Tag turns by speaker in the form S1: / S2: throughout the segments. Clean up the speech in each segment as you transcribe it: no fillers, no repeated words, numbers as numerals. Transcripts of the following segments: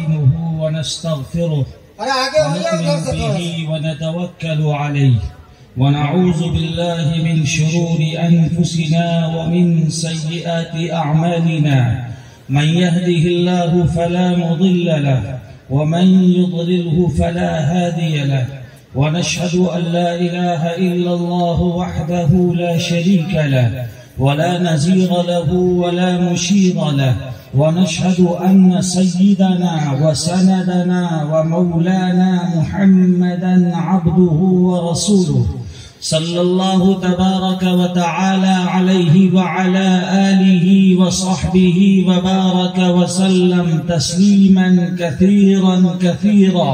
S1: نستعينه ونستغفره ونؤمن به ونتوكل عليه ونعوذ بالله من شرور أنفسنا ومن سيئات أعمالنا من يهده الله فلا مضل له ومن يضلله فلا هادي له ونشهد أن لا إله إلا الله وحده لا شريك له ولا نظير له ولا مشير له ونشهد أن سيدنا وسندنا ومولانا محمدا عبده ورسوله صلى الله تبارك وتعالى عليه وعلى آله وصحبه وبارك وسلم تسليما كثيرا كثيرا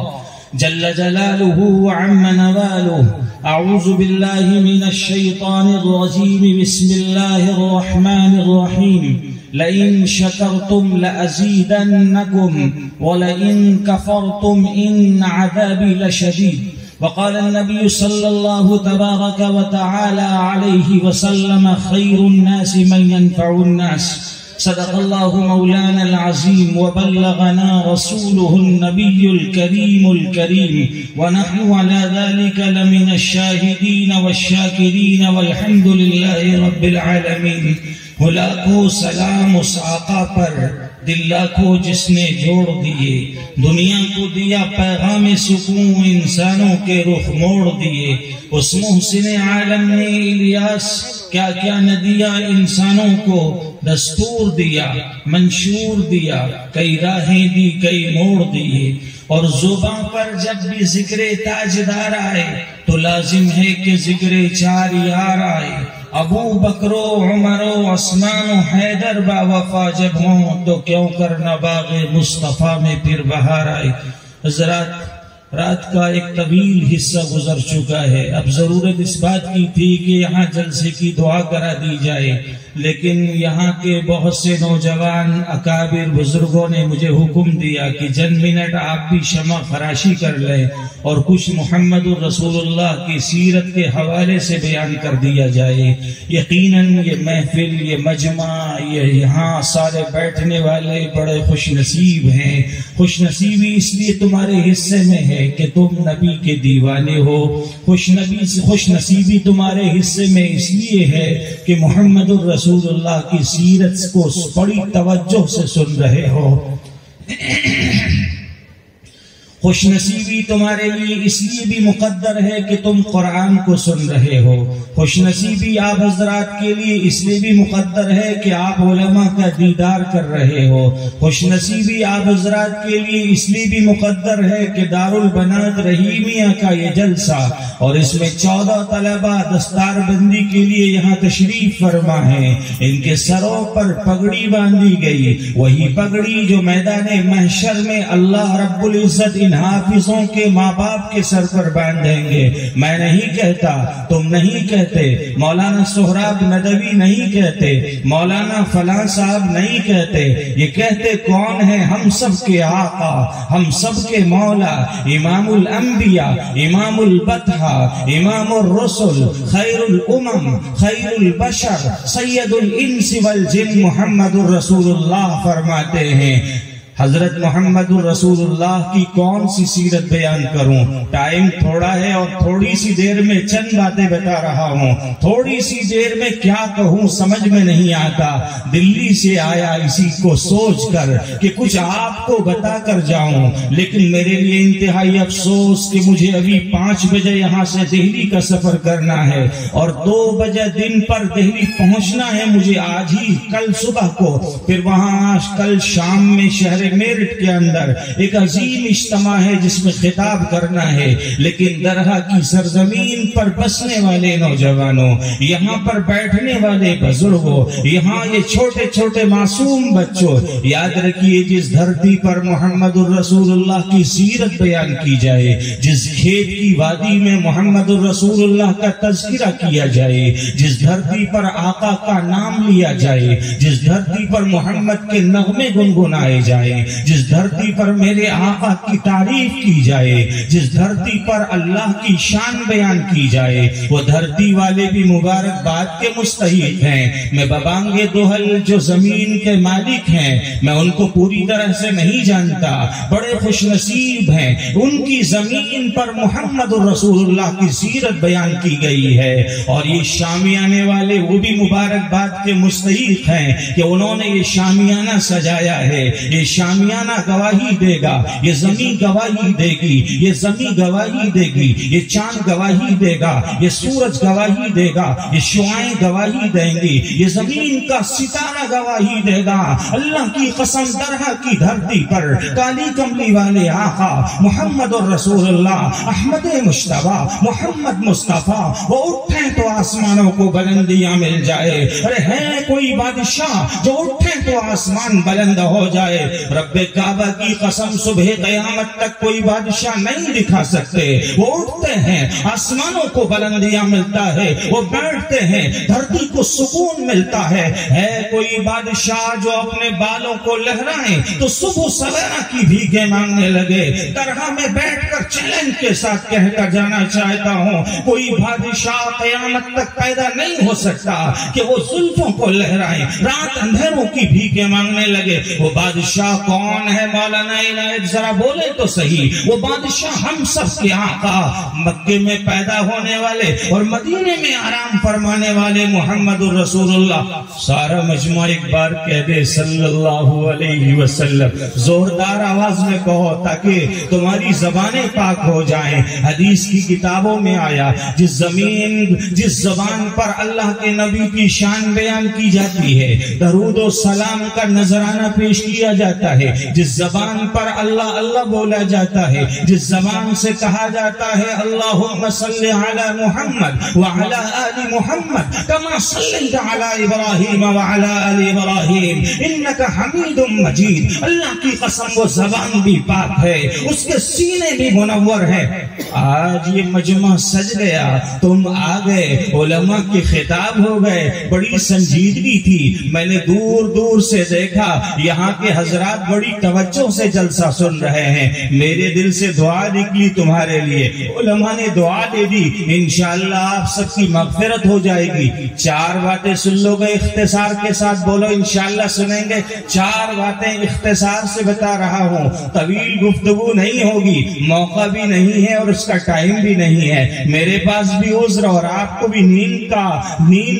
S1: جل جلاله وعم نواله. أعوذ بالله من الشيطان الرجيم. بسم الله الرحمن الرحيم. لئن شكرتم لأزيدنكم ولئن كفرتم إن عذابي لشديد. وقال النبي صلى الله تبارك وتعالى عليه وسلم خير الناس من ينفع الناس. صدق الله مولانا العظيم وبلغنا رسوله النبي الكريم ونحن على ذلك لمن الشاهدين والشاكرين والحمد لله رب العالمين. لاکھوں سلام اس آقا پر دل لاکھوں جس نے جوڑ دیے، دنیا کو دیا پیغام سکون، انسانوں کے رخ موڑ دیے. اس محسن عالم نے الیاس کیا کیا نہ دیا، انسانوں کو دستور دیا، منشور دیا، کئی راہیں دی، کئی موڑ دیے. اور زباں پر جب بھی ذکر تاجدار آئے تو لازم ہے کہ ذکر چار یار آئے. ابو بکر و عمر و عثمان و حیدر با وفا جب ہوں تو کیوں کرنا باغ مصطفیٰ میں پھر بہار آئے. حضرات، رات کا ایک طویل حصہ گزر چکا ہے. اب ضرورت اس بات کی تھی کہ یہاں جلسے کی دعا کرا دی جائے، لیکن یہاں کے بہت سے نوجوان اکابر بزرگوں نے مجھے حکم دیا کہ چند منٹ آپ بھی شمع فراشی کر لیں اور کچھ محمد الرسول اللہ کی سیرت کے حوالے سے بیان کر دیا جائے. یقیناً یہ محفل، یہ مجمع، یہ یہاں سارے بیٹھنے والے بڑے خوش نصیب ہیں. خوش نصیبی اس لیے تمہارے حصے میں ہے کہ تم نبی کے دیوانے ہو. خوش نصیبی تمہارے حصے میں اس لیے ہے کہ محمد الرسول اللہ کی سیرت کو بڑی توجہ سے سن رہے ہو. خوش نصیبی تمہارے لیے اس لیے بھی مقدر ہے کہ تم قرآن کو سن رہے ہو. خوش نصیبی آپ حضرات کے لیے اس لیے بھی مقدر ہے کہ آپ علماء کا دیدار کر رہے ہو. خوش نصیبی آپ حضرات کے لیے اس لیے بھی مقدر ہے کہ دارالبنات رحیمیہ کا یہ جلسہ اور اس میں 14 طلبہ دستار بندی کے لیے یہاں تشریف فرما ہیں. ان کے سروں پر پگڑی باندھی گئی، وہی پگڑی جو میدان محشر میں اللہ رب العزت حافظوں کے ماں باپ کے سر پر باندھیں گے. میں نہیں کہتا، تم نہیں کہتے، مولانا سہراب ندوی نہیں کہتے، مولانا فلاں صاحب نہیں کہتے. یہ کہتے کون ہیں؟ ہم سب کے آقا، ہم سب کے مولا، امام الانبیاء، امام البطحہ، امام الرسل، خیر الامم، خیر البشر، سید الانس والجن محمد الرسول اللہ فرماتے ہیں. حضرت محمد الرسول اللہ کی کون سی سیرت بیان کروں؟ ٹائم تھوڑا ہے اور تھوڑی سی دیر میں چند باتیں بتا رہا ہوں. تھوڑی سی دیر میں کیا کہوں سمجھ میں نہیں آتا. دلی سے آیا اسی کو سوچ کر کہ کچھ آپ کو بتا کر جاؤں، لیکن میرے لیے انتہائی افسوس کہ مجھے ابھی 5 بجے یہاں سے دہلی کا سفر کرنا ہے اور 2 بجے دن پر دہلی پہنچنا ہے مجھے آج ہی، کل صبح کو. پھر وہاں کل شام میں شہر میرٹھ کے اندر ایک عظیم اجتماع ہے جس میں خطاب کرنا ہے. لیکن درہ کی سرزمین پر بسنے والے نوجوانوں، یہاں پر بیٹھنے والے بزرگوں، یہاں یہ چھوٹے چھوٹے معصوم بچوں، یاد رکھیے جس دھرتی پر محمد الرسول اللہ کی سیرت بیان کی جائے، جس کھیت کی وادی میں محمد الرسول اللہ کا تذکرہ کیا جائے، جس دھرتی پر آقا کا نام لیا جائے، جس دھرتی پر محمد کے نغمے گنگنائے جائے، جس دھرتی پر میرے آقا کی تعریف کی جائے، جس دھرتی پر اللہ کی شان بیان کی جائے، وہ دھرتی والے بھی مبارکباد کے مستحق ہیں۔ میں ببانگے دوہل جو زمین کے مالک ہیں، میں ان کو پوری طرح سے نہیں جانتا، بڑے خوش نصیب ہیں، ان کی زمین پر محمد الرسول اللہ کی سیرت بیان کی گئی ہے۔ اور یہ شامیانے والے وہ بھی مبارکباد کے مستحق ہیں کہ انہوں نے یہ شامیانہ سجایا ہے۔ یہ شامیانہ گواہی دے گا، یہ زمین گواہی دے گی، یہ زمین گواہی دے گی، یہ چاند گواہی دے گا، یہ سورج گواہی دے گا، یہ شعاعیں گواہی دیں گی، یہ زمین کا ستارہ گواہی دے گا۔ اللہ کی قسم، درہ کی دھرتی پر کالی کملی والے آقا محمد الرسول اللہ احمد مشتبہ محمد مصطفیٰ وہ اٹھیں تو آسمانوں کو بلندیاں مل جائے۔ ارے ہے کوئی بادشاہ جو اٹھیں تو آسمان بلند ہو جائے؟ رب کعبہ کی قسم، صبح قیامت تک کوئی بادشاہ نہیں دکھا سکتے، وہ اٹھتے ہیں آسمانوں کو بلندیاں ملتا ہے، وہ بیٹھتے ہیں دھرتی کو سکون ملتا ہے۔ ہے کوئی بادشاہ جو اپنے بالوں کو لہرائیں تو صبح سویرا کی بھیگیں مانگنے لگے؟ درگاہ میں بیٹھ کر چیلنج کے ساتھ کہہ کر جانا چاہتا ہوں، کوئی بادشاہ قیامت تک پیدا نہیں ہو سکتا کہ وہ زلفوں کو لہرائیں، رات اندھیروں کی بھیگیں مانگنے لگے۔ وہ بادشاہ کون ہے؟ مولانا عنایت ذرا بولے تو صحیح۔ وہ بادشاہ ہم سب کے آقا، مکے میں پیدا ہونے والے اور مدینے میں آرام فرمانے والے محمد الرسول اللہ۔ سارا مجموعہ ایک بار کہہ دے صلی اللہ علیہ وسلم، زوردار آواز میں کہو تاکہ تمہاری زبانیں پاک ہو جائیں۔ حدیث کی کتابوں میں آیا، جس زبان پر اللہ کے نبی کی شان بیان کی جاتی ہے، درود و سلام کا نذرانہ پیش کیا جاتا ہے، جس زبان پر اللہ اللہ بولا جاتا ہے، جس زبان سے کہا جاتا ہے اللہم صلی علی محمد وعلی آل محمد کما صلیت علی ابراہیم وعلی آل ابراہیم انک حمید مجید۔ اللہ کی قسم وہ زبان بھی پاک ہے، اس کے سینے بھی منور ہے۔ آج یہ مجمع سج گیا، تم آ گئے، علماء کے خطاب ہو گئے، بڑی سنجیدگی تھی۔ میں نے دور دور سے دیکھا یہاں کے حضرات بڑی توجہ سے جلسہ سن رہے ہیں۔ میرے دل سے دعا نکلی تمہارے لیے، علماء نے دعا دے دی، انشاءاللہ آپ سب کی مغفرت ہو جائے گی۔ چار باتیں سن لو گے اختصار کے ساتھ، بولو انشاءاللہ سنیں گے۔ چار باتیں اختصار سے بتا رہا ہوں، طویل گفتگو نہیں ہوگی، موقع بھی نہیں ہے اور اس کا ٹائم بھی نہیں ہے۔ میرے پاس بھی عذر اور آپ کو بھی نیند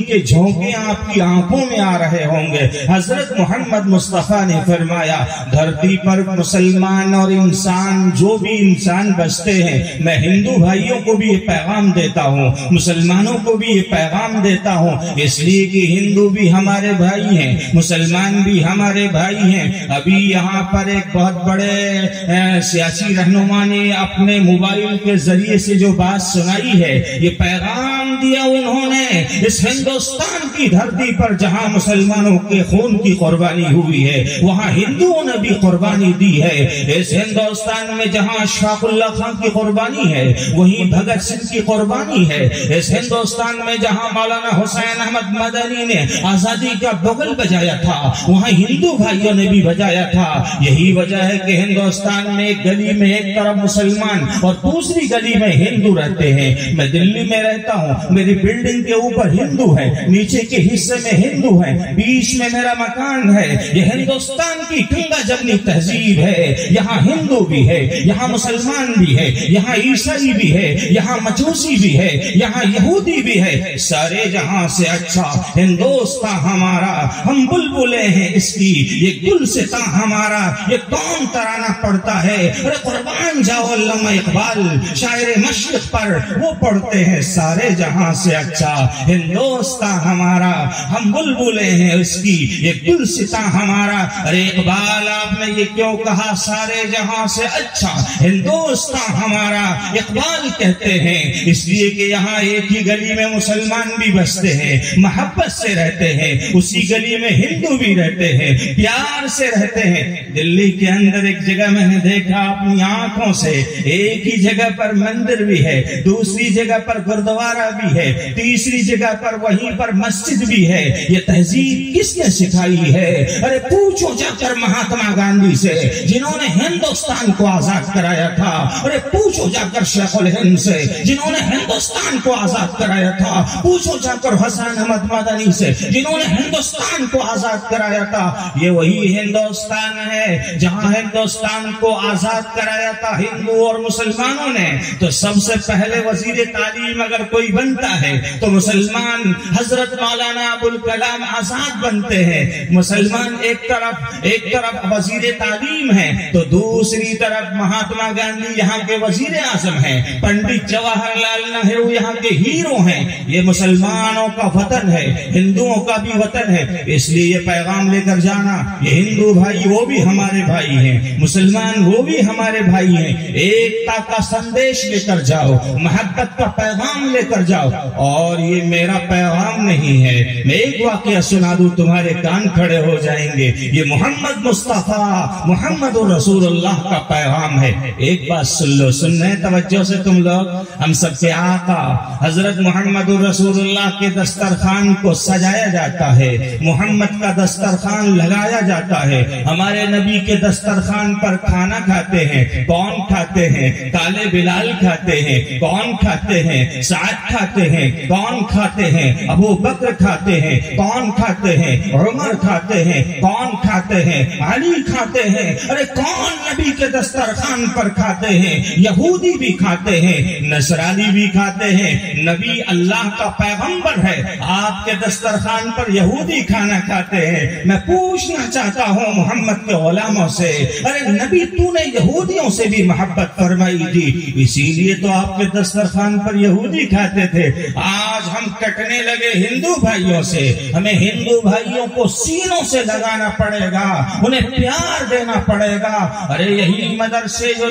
S1: کے جھونکے آپ کی آنکھوں میں آ رہے ہوں گے۔ حضرت محمد مصطفیٰ نے فرمایا دھرتی پر مسلمان اور انسان جو بھی انسان بستے ہیں، میں ہندو بھائیوں کو بھی یہ پیغام دیتا ہوں، مسلمانوں کو بھی یہ پیغام دیتا ہوں، اس لیے کہ ہندو بھی ہمارے بھائی ہیں، مسلمان بھی ہمارے بھائی ہیں۔ ابھی یہاں پر ایک بہت بڑے سیاسی رہنما نے اپنے موبائل کے ذریعے سے جو بات سنائی ہے، یہ پیغام دیا انہوں نے اس ہندوستان کی دھرتی پر جہاں مسلمانوں کے خون کی قربانی ہوئی ہے، وہاں ہندوؤں نے بھی قربانی دی ہے۔ اس ہندوستان میں جہاں اشفاق اللہ خان کی قربانی ہے، وہیں بھگت سنگھ کی قربانی ہے۔ اس ہندوستان میں جہاں مولانا حسین احمد مدنی نے آزادی کا بغل بجایا تھا، وہاں ہندو بھائیوں نے بھی بجایا تھا۔ یہی وجہ ہے کہ ہندوستان میں ایک گلی میں ایک طرف مسلمان اور دوسری گلی میں ہندو رہتے ہیں۔ میں دلی میں رہتا ہوں، میری بلڈنگ کے اوپر ہندو ہے، نیچے کے حصے میں ہندو ہے، بیچ میں میرا مکان ہے۔ یہ ہندوستان کی گنگا جمنی تہذیب ہے، یہاں ہندو بھی ہے، یہاں مسلمان بھی ہے، یہاں عیسائی بھی ہے، یہاں مجوسی بھی ہے، یہاں یہودی بھی ہے۔ سارے جہاں سے اچھا ہندوستان ہمارا، ہم بلبلیں ہیں اس کی، یہ گلستاں ہمارا، یہ کون ترانہ پڑھتا ہے؟ ارے قربان جاؤ علامہ اقبال شاعر مشرق پر، وہ پڑھتے ہیں سارے جہاں سے اچھا ہندوستان ہمارا، ہم بلبلیں ہیں اس کی، یہ گلستاں ہمارا۔ ارے اقبال آپ نے یہ کیوں کہا سارے جہاں سے اچھا ہندوستان ہمارا؟ اقبال کہتے ہیں اس لیے کہ یہاں ایک ہی گلی میں مسلمان بھی بستے ہیں، محبت سے رہتے ہیں، اسی گلی میں ہندو بھی رہتے ہیں، پیار سے رہتے ہیں۔ دلی کے اندر ایک جگہ میں نے دیکھا اپنی آنکھوں سے، ایک ہی جگہ پر مندر بھی ہے، دوسری جگہ پر گردوارہ بھی ہے، تیسری جگہ پر وہیں پر مسجد بھی ہے۔ یہ تہذیب کس نے سکھائی ہے؟ ارے پوچھو جا کر مہاتما گاندھی سے جنہوں نے ہندوستان کو آزاد کرایا تھا. ارے پوچھو جا کر شیخ الہند سے جنہوں نے ہندوستان کو آزاد کرایا تھا. پوچھو جا کر حسین احمد مدنی سے جنہوں نے ہندوستان کو آزاد کرایا تھا. یہ وہی ہندوستان ہے جہاں ہندوستان کو آزاد کرایا تھا ہندو اور مسلمانوں نے. تو سب سے پہلے وزیر تعلیم اگر کوئی بنتا ہے تو مسلمان حضرت مولانا ابوالکلام آزاد بنتے ہیں. مسلمان ایک طرف وزیر تعلیم ہے تو دوسری طرف مہاتما گاندھی یہاں کے وزیر اعظم ہیں. پنڈت جواہر لال نہرو یہاں کے ہیرو ہیں. یہ مسلمانوں کا وطن ہے, ہندوؤں کا بھی وطن ہے. اس لیے یہ پیغام لے کر جانا, یہ ہندو بھائی وہ بھی ہمارے بھائی ہیں, مسلمان وہ بھی ہمارے بھائی ہیں. ایکتا کا سندیش لے کر جاؤ, محبت کا پیغام لے کر جاؤ. اور یہ میرا پیغام نہیں ہے, میں ایک واقعہ سنا دوں تمہارے کان کھڑے ہو جائیں گے. یہ محمد مصطفیٰ محمد رسول اللہ کا پیغام ہے. ایک بات سن لو, سننے توجہ سے تم لوگ. ہم سب کے آقا حضرت محمد رسول اللہ کے دسترخوان کو سجایا جاتا ہے, محمد کا دسترخوان لگایا جاتا ہے. ہمارے نبی کے دسترخوان پر کھانا کھاتے ہیں. کون کھاتے ہیں؟ کالے بلال کھاتے ہیں. کون کھاتے ہیں؟ سعد کھاتے ہیں. کون کھاتے ہیں؟ ابو بکر کھاتے ہیں. کون کھاتے ہیں؟ عمر کھاتے ہیں. کون کھاتے ہیں؟ علی کھاتے ہیں. ارے کون نبی کے دسترخوان پر کھاتے ہیں؟ یہودی بھی کھاتے ہیں, نصرانی بھی کھاتے ہیں. نبی اللہ کا پیغمبر ہے, آپ کے دسترخوان پر یہودی کھانا کھاتے ہیں. میں پوچھنا چاہتا ہوں محمد کے غلاموں سے, ارے نبی تو نے یہودیوں سے بھی محبت فرمائی تھی, اسی لیے تو آپ کے دسترخوان پر یہودی کھاتے تھے. آج ہم کٹنے لگے ہندو بھائیوں سے. ہمیں ہندو بھائیوں کو سینوں سے لگانا پڑے گا, انہیں پیار دینا پڑے گا. ارے یہی مدرسے جو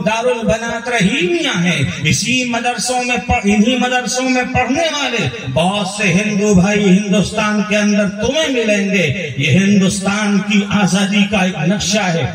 S1: دارالبنات رحیمیہ ہیں, انہی مدرسوں میں پڑھنے والے بہت سے ہندو بھائی ہندوستان کے اندر تمہیں ملیں گے. یہ ہندوستان کی آزادی کا ایک نقشہ ہے.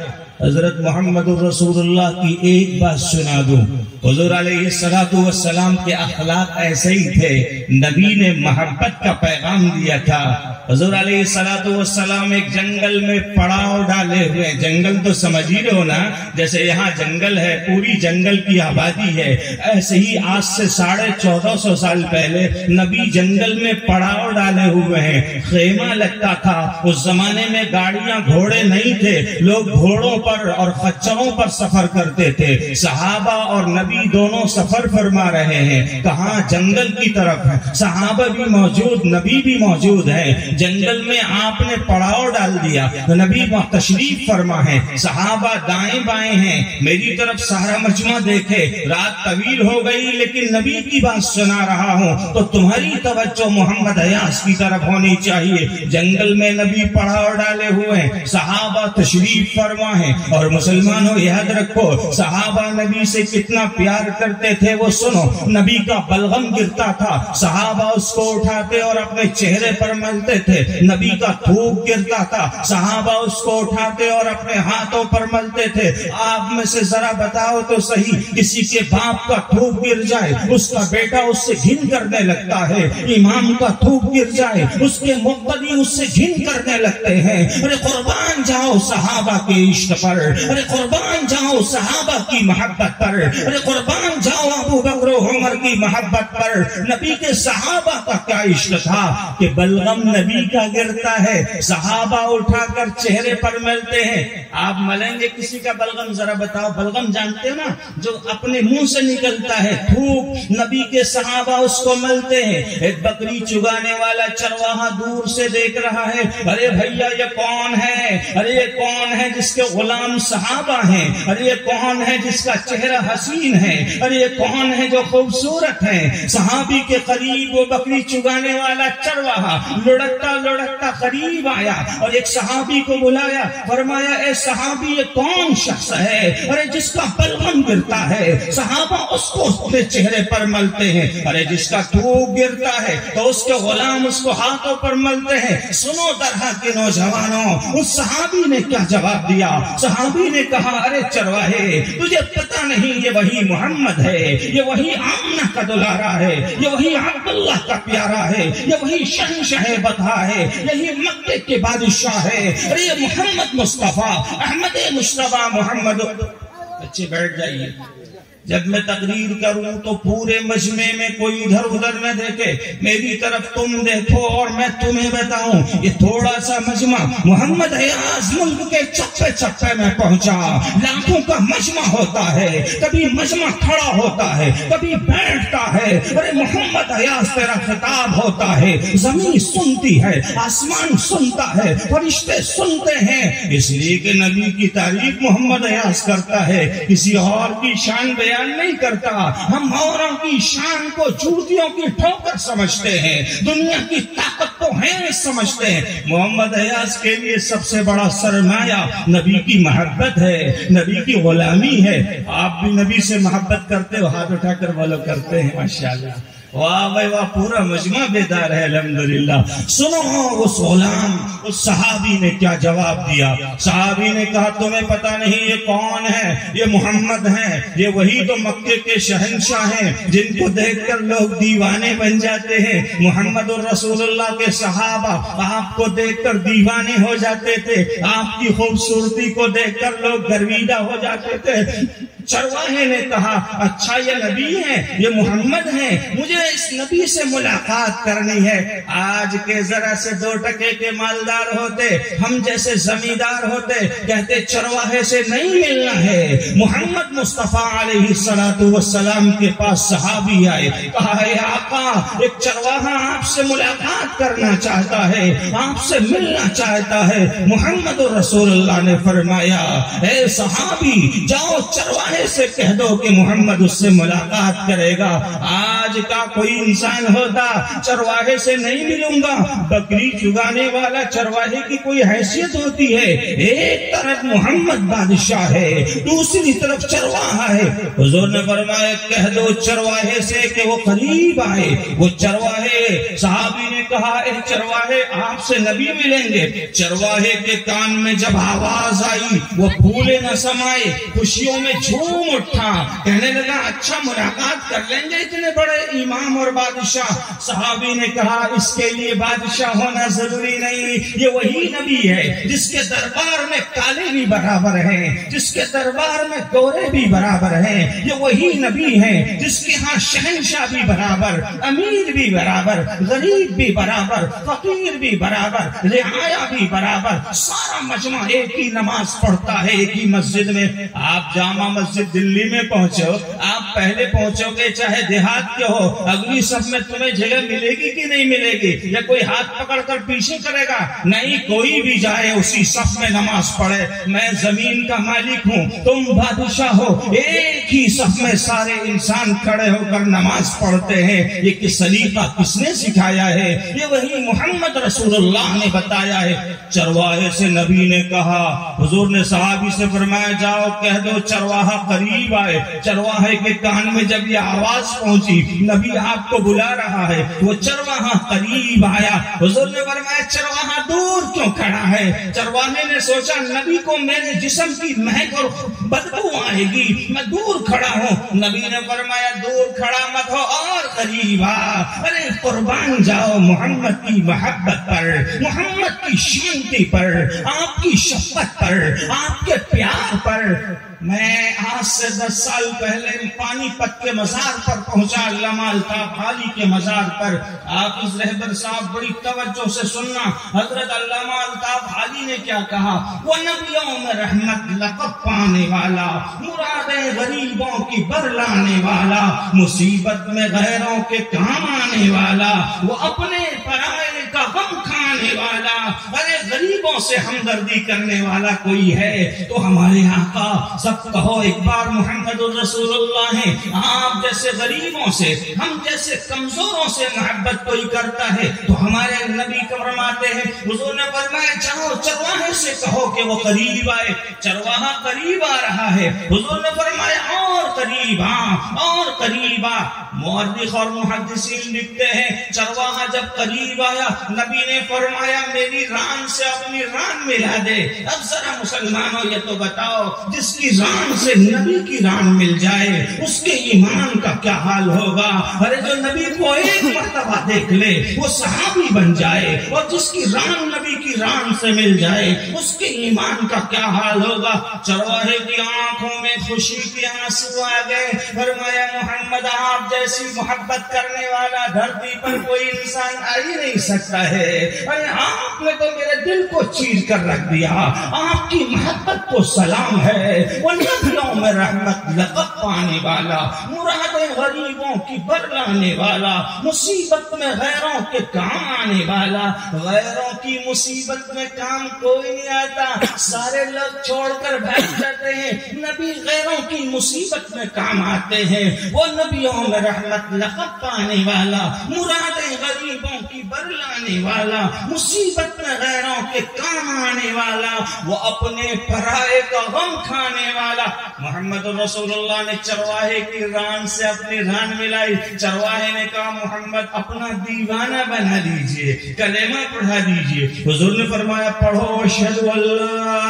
S1: حضرت محمد رسول اللہ کی ایک بات سنا دوں. حضور علیہ السلام کے اخلاق ایسے ہی تھے. نبی نے محبت کا پیغام دیا تھا. حضور علیہ السلام ایک جنگل میں پڑاؤ ڈالے ہوئے. جنگل تو سمجھ ہی رہے ہو نا, جیسے یہاں جنگل ہے, پوری جنگل کی آبادی ہے, ایسے ہی آج سے 1450 سال پہلے نبی جنگل میں پڑاؤ ڈالے ہوئے ہیں. خیمہ لگتا تھا. اس زمانے میں گاڑیاں گھوڑے نہیں تھے, لوگ گھوڑوں پر اور خچروں پر سفر کرتے تھے. صحابہ اور نبی دونوں سفر فرما رہے ہیں. کہاں؟ جنگل کی طرف. صحابہ بھی موجود, نبی بھی موجود ہے. جنگل میں آپ نے پڑاؤ ڈال دیا, نبی تشریف فرما ہے. صحابہ دائیں بائیں ہیں, میری طرف سارا مجمع دیکھے. رات طویل ہو گئی لیکن نبی کی بات سنا رہا ہوں تو تمہاری توجہ محمد ایاز کی طرف ہونی چاہیے. جنگل میں نبی پڑاؤ ڈالے ہوئے ہیں, صحابہ تشریف فرما ہے. اور مسلمانوں یاد رکھو, صحابہ نبی سے کتنا پیار کرتے تھے وہ سنو. نبی کا بلغم گرتا تھا, صحابہ اس کو اٹھاتے اور اپنے چہرے پر ملتے تھے. نبی کا تھوک گرتا تھا, صحابہ اس کو اٹھاتے اور اپنے ہاتھوں پر ملتے تھے. آپ میں سے ذرا بتاؤ تو صحیح, کسی کے باپ کا تھوک گر جائے, اس کا بیٹا اس سے گھن کرنے لگتا ہے. امام کا تھوک گر جائے, اس کے مقتدی اس سے گھن کرنے لگتے ہیں. ارے قربان جاؤ صحابہ کے عشق پر, ارے قربان جاؤ صحابہ کی محبت پر, ارے قربان جاؤ ابو بکر و عمر کی محبت پر. نبی کے صحابہ کا کیا عشق تھا کہ بلغم نبی کا گرتا ہے, صحابہ اٹھا کر چہرے پر ملتے ہیں. آپ ملیں گے کسی کا بلغم؟ ذرا بتاؤ. بلغم جانتے ہو نا, جو اپنے منہ سے نکلتا ہے تھوک, نبی کے صحابہ اس کو ملتے ہیں. ایک بکری چگانے والا چرواہا دور سے دیکھ رہا ہے, ارے بھیا یہ کون ہے, ارے یہ کون ہے جس کے غلام صحابہ ہیں, ارے یہ کون ہے جس کا چہرہ حسین ہے, ارے یہ کون ہے جو خوبصورت ہے. صحابی کے قریب وہ بکری چگانے والا چرواہا لڑکتا لڑکتا قریب آیا اور ایک صحابی کو بلایا. فرمایا اے صحابی یہ کون شخص ہے ارے جس کا بلغم گرتا ہے؟ صحابہ اس کو اپنے چہرے پر ملتے ہیں. ارے جس کا تھوک گرتا ہے تو اس کے غلام اس کو ہاتھوں پر ملتے ہیں. سنو درہا کے نوجوانوں, اس صحابی نے کیا جواب دیا؟ صحابی نے کہا ارے چرواہے تجھے پتہ نہیں یہ وہی محمد ہے، یہ وہی آمنہ کا دلارا ہے، یہ وہی عبداللہ کا پیارا ہے، یہ وہی شہنشاہ بطحا ہے، یہی مکے کے بادشاہ ہے، ارے یہ محمد مصطفیٰ احمد مصطفیٰ محمد۔ بچے بیٹھ جائیے، جب میں تقریر کروں تو پورے مجمع میں کوئی ادھر ادھر نہ دیکھے، میری طرف تم دیکھو اور میں تمہیں بتاؤں۔ یہ تھوڑا سا مجمع محمد حیاض ملک کے چپے چپے میں پہنچا، لاکھوں کا مجمع ہوتا ہے، کبھی مجمع کھڑا ہوتا ہے، کبھی بیٹھتا ہے، ارے محمد حیاض تیرا خطاب ہوتا ہے، زمین سنتی ہے، آسمان سنتا ہے، فرشتے سنتے ہیں، اس لیے کہ نبی کی تعریف محمد حیاض کرتا ہے، کسی اور کی شان بیان نہیں کرتا۔ ہم اوروں کی شان کو جوتیوں کی ٹھوکر سمجھتے ہیں، دنیا کی طاقت کو ہے سمجھتے ہیں۔ محمد حیاض کے لیے سب سے بڑا سرمایہ نبی کی محبت ہے، نبی کی غلامی ہے۔ آپ بھی نبی سے محبت کرتے ہو؟ ہاتھ اٹھا کر بولو کرتے ہیں ماشاءاللہ۔ واہ بھائی واہ، پورا مجمع بیدار ہے الحمدللہ۔ سنو اس غلام اس صحابی نے کیا جواب دیا۔ صحابی نے کہا تمہیں پتہ نہیں یہ کون ہے؟ یہ محمد ہیں، یہ وہی تو مکے کے شہنشاہ ہیں جن کو دیکھ کر لوگ دیوانے بن جاتے ہیں۔ محمد الرسول اللہ کے صحابہ آپ کو دیکھ کر دیوانے ہو جاتے تھے، آپ کی خوبصورتی کو دیکھ کر لوگ گرویدہ ہو جاتے تھے۔ چرواہے نے کہا اچھا یہ نبی ہیں، یہ محمد ہیں، مجھے اس نبی سے ملاقات کرنی ہے۔ آج کے ذرا سے 2 ٹکے کے مالدار ہوتے، ہم جیسے زمیندار ہوتے، کہتے چرواہے سے نہیں ملنا ہے۔ محمد مصطفیٰ علیہ السلام کے پاس صحابی آئے، کہا اے آقا ایک چرواہا آپ سے ملاقات کرنا چاہتا ہے، آپ سے ملنا چاہتا ہے۔ محمد رسول اللہ نے فرمایا اے صحابی جاؤ چرواہے سے کہہ دو کہ محمد اس سے ملاقات کرے گا۔ آج کا کوئی انسان ہوتا چرواہے سے نہیں ملوں گا، بکری چگانے والا چرواہے کی کوئی حیثیت ہوتی ہے؟ ایک طرف محمد بادشاہ ہے، دوسری طرف چرواہا ہے۔ حضور نے فرمایا کہہ دو چرواہے سے کہ وہ قریب آئے۔ وہ چرواہے، صحابی نے کہا اے چرواہے آپ سے نبی ملیں گے۔ چرواہے کے کان میں جب آواز آئی وہ پھولے نہ سمائے، خوشیوں میں جھوم اٹھا، کہنے لگا اچھا ملاقات کر لیں گے اتنے بڑے امام اور بادشاہ۔ صحابی نے کہا اس کے لیے بادشاہ ہونا ضروری نہیں، یہ وہی نبی ہے جس کے دربار میں کالے بھی برابر ہیں، جس کے دربار میں گورے بھی برابر ہیں۔ یہ وہی نبی ہے جس کے ہاں شہنشاہ بھی برابر، امیر بھی برابر، غریب بھی برابر، فقیر بھی برابر، رعایا بھی برابر۔ سارا مجمع ایک ہی نماز پڑھتا ہے ایک ہی مسجد میں۔ آپ جامع مسجد دلی میں پہنچو، آپ پہلے پہنچو گے چاہے دیہات کے ہو، اگلی صف میں تمہیں جگہ ملے گی کہ نہیں ملے گی؟ یا کوئی ہاتھ پکڑ کر پیچھے کرے گا؟ نہیں، کوئی بھی جائے اسی صف میں نماز پڑھے۔ میں زمین کا مالک ہوں، تم بادشاہ ہو، ایک ہی صف میں سارے انسان کھڑے ہو کر نماز پڑھتے ہیں۔ یہ سلیقہ کس نے سکھایا ہے؟ یہ وہی محمد رسول اللہ نے بتایا ہے۔ چرواہے سے نبی نے کہا، حضور نے صحابی سے فرمایا جاؤ کہہ دو چرواہا قریب آئے۔ چرواہے کے کان میں جب یہ آواز پہنچی نبی آپ کو بلا رہا ہے، وہ چرواہا قریب آیا۔ حضور نے فرمایا چرواہا دور کیوں کھڑا ہے؟ چرواہے نے سوچا نبی کو میرے جسم کی مہک اور بدبو آئے گی، میں دور کھڑا ہوں۔ نبی نے فرمایا دور کھڑا مت ہو اور قریب آ، ارے قربان جاؤ محمد کی محبت پر، محمد کی شانتی پر، آپ کی شفقت پر، آپ کے پیار پر۔ میں آج سے 10 سال پہلے پانی پت کے مزار پر پہنچا، علامہ الطاف حالی کے مزار پر۔ حافظ رہبر صاحب بڑی توجہ سے سننا، حضرت علامہ الطاف حالی نے کیا کہا؟ وہ نبیوں میں رحمت لقب پانے والا، مرادیں غریبوں کی برلانے والا، مصیبت میں غیروں کے کام آنے والا، وہ اپنے پرائے کا غم کھانے والا۔ ارے غریبوں سے ہمدردی کرنے والا کوئی ہے تو ہمارے آقا سب کہو ایک بار محمد الرسول اللہ ہیں۔ آپ جیسے غریبوں سے، ہم جیسے کمزوروں سے محبت کوئی کرتا ہے تو ہمارے نبی کو فرماتے ہیں، حضور نے فرمایا جاؤ چرواہے سے کہو کہ وہ قریب آئے۔ چرواہا قریب آ رہا ہے، حضور نے فرمایا اور قریب آ، اور قریب آ۔ مورخ اور محدثین لکھتے ہیں چرواہا جب قریب آیا نبی نے فرمایا فرمایا میری ران سے اپنی ران ملا دے. اب ذرا مسلمانوں یہ تو بتاؤ جس کی ران سے نبی کی ران مل جائے اس کے ایمان کا کیا حال ہوگا. ارے جو نبی کو ایک مرتبہ دیکھ لے وہ صحابی بن جائے اور جس کی ران نبی کی ران سے مل جائے اس کے ایمان کا کیا حال ہوگا. چرواہے کی آنکھوں میں خوشی کے آنسو آ گئے. فرمایا محمد آپ جیسی محبت کرنے والا دھرتی پر کوئی انسان آ ہی نہیں سکتا ہے. ارے آپ نے تو میرے دل کو چیر کر رکھ دیا. آپ کی محبت کو سلام ہے. وہ نبیوں میں رحمت لقب پانے والا, مرادیں غریبوں کی برلانے والا, مصیبت میں غیروں کے کام آنے والا. غیروں کی مصیبت میں کام کوئی نہیں آتا, سارے لوگ چھوڑ کر بھاگ جاتے ہیں. نبی غیروں کی مصیبت میں کام آتے ہیں. وہ نبیوں میں رحمت لقب پانے والا, مرادیں غریبوں کی برلانے والا, مصیبت میں غیروں کے کام آنے والا, وہ اپنے پرائے کا غم کھانے والا. محمد رسول اللہ نے چرواہے کی ران سے اپنی ران ملائی. چرواہے نے کہا محمد اپنا دیوانہ بنا دیجئے, کلمہ پڑھا دیجئے. حضور نے فرمایا پڑھو اشہد ان لا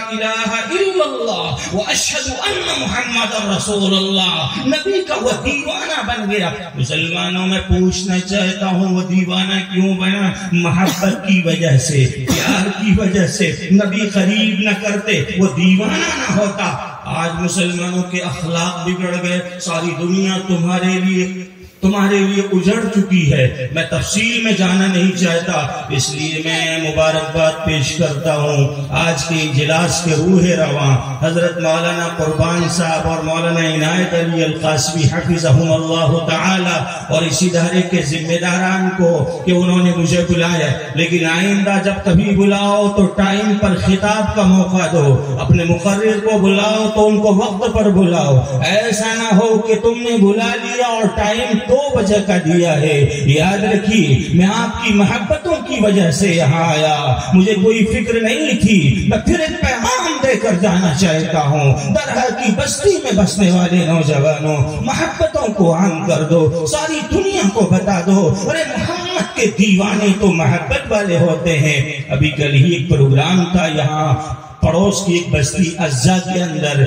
S1: الہ الا اللہ واشہد ان محمد رسول اللہ. نبی کا وہ دیوانہ بن گیا. مسلمانوں میں پوچھنا چاہتا ہوں وہ دیوانہ کیوں بنا؟ محبت کی وجہ سے, پیار کی وجہ سے. نبی قریب نہ کرتے وہ دیوانہ نہ ہوتا. آج مسلمانوں کے اخلاق بگڑ گئے. ساری دنیا تمہارے لیے اجڑ چکی ہے. میں تفصیل میں جانا نہیں چاہتا, اس لیے میں مبارکباد پیش کرتا ہوں آج کے اجلاس کے روح رواں حضرت مولانا قربان صاحب اور مولانا عنایت علی القاسمی حفظہم اللہ تعالی اور اس ادارے کے ذمہ داران کو کہ انہوں نے مجھے بلایا. لیکن آئندہ جب کبھی بلاؤ تو ٹائم پر خطاب کا موقع دو. اپنے مقرر کو بلاؤ تو ان کو وقت پر بلاؤ. ایسا نہ ہو کہ تم نے بلا لیا اور ٹائم 2 بجے کا دیا ہے. یاد رکھیے میں آپ کی محبتوں کی وجہ سے یہاں آیا, مجھے کوئی فکر نہیں تھی. میں پھر ایک پیغام دے کر جانا چاہتا ہوں. درہ کی بستی میں بسنے والے نوجوانوں, محبتوں کو عام کر دو, ساری دنیا کو بتا دو. ارے محمد کے دیوانے تو محبت والے ہوتے ہیں. ابھی کل ہی ایک پروگرام تھا یہاں پڑوس کی ایک بستی اجزا کے اندر,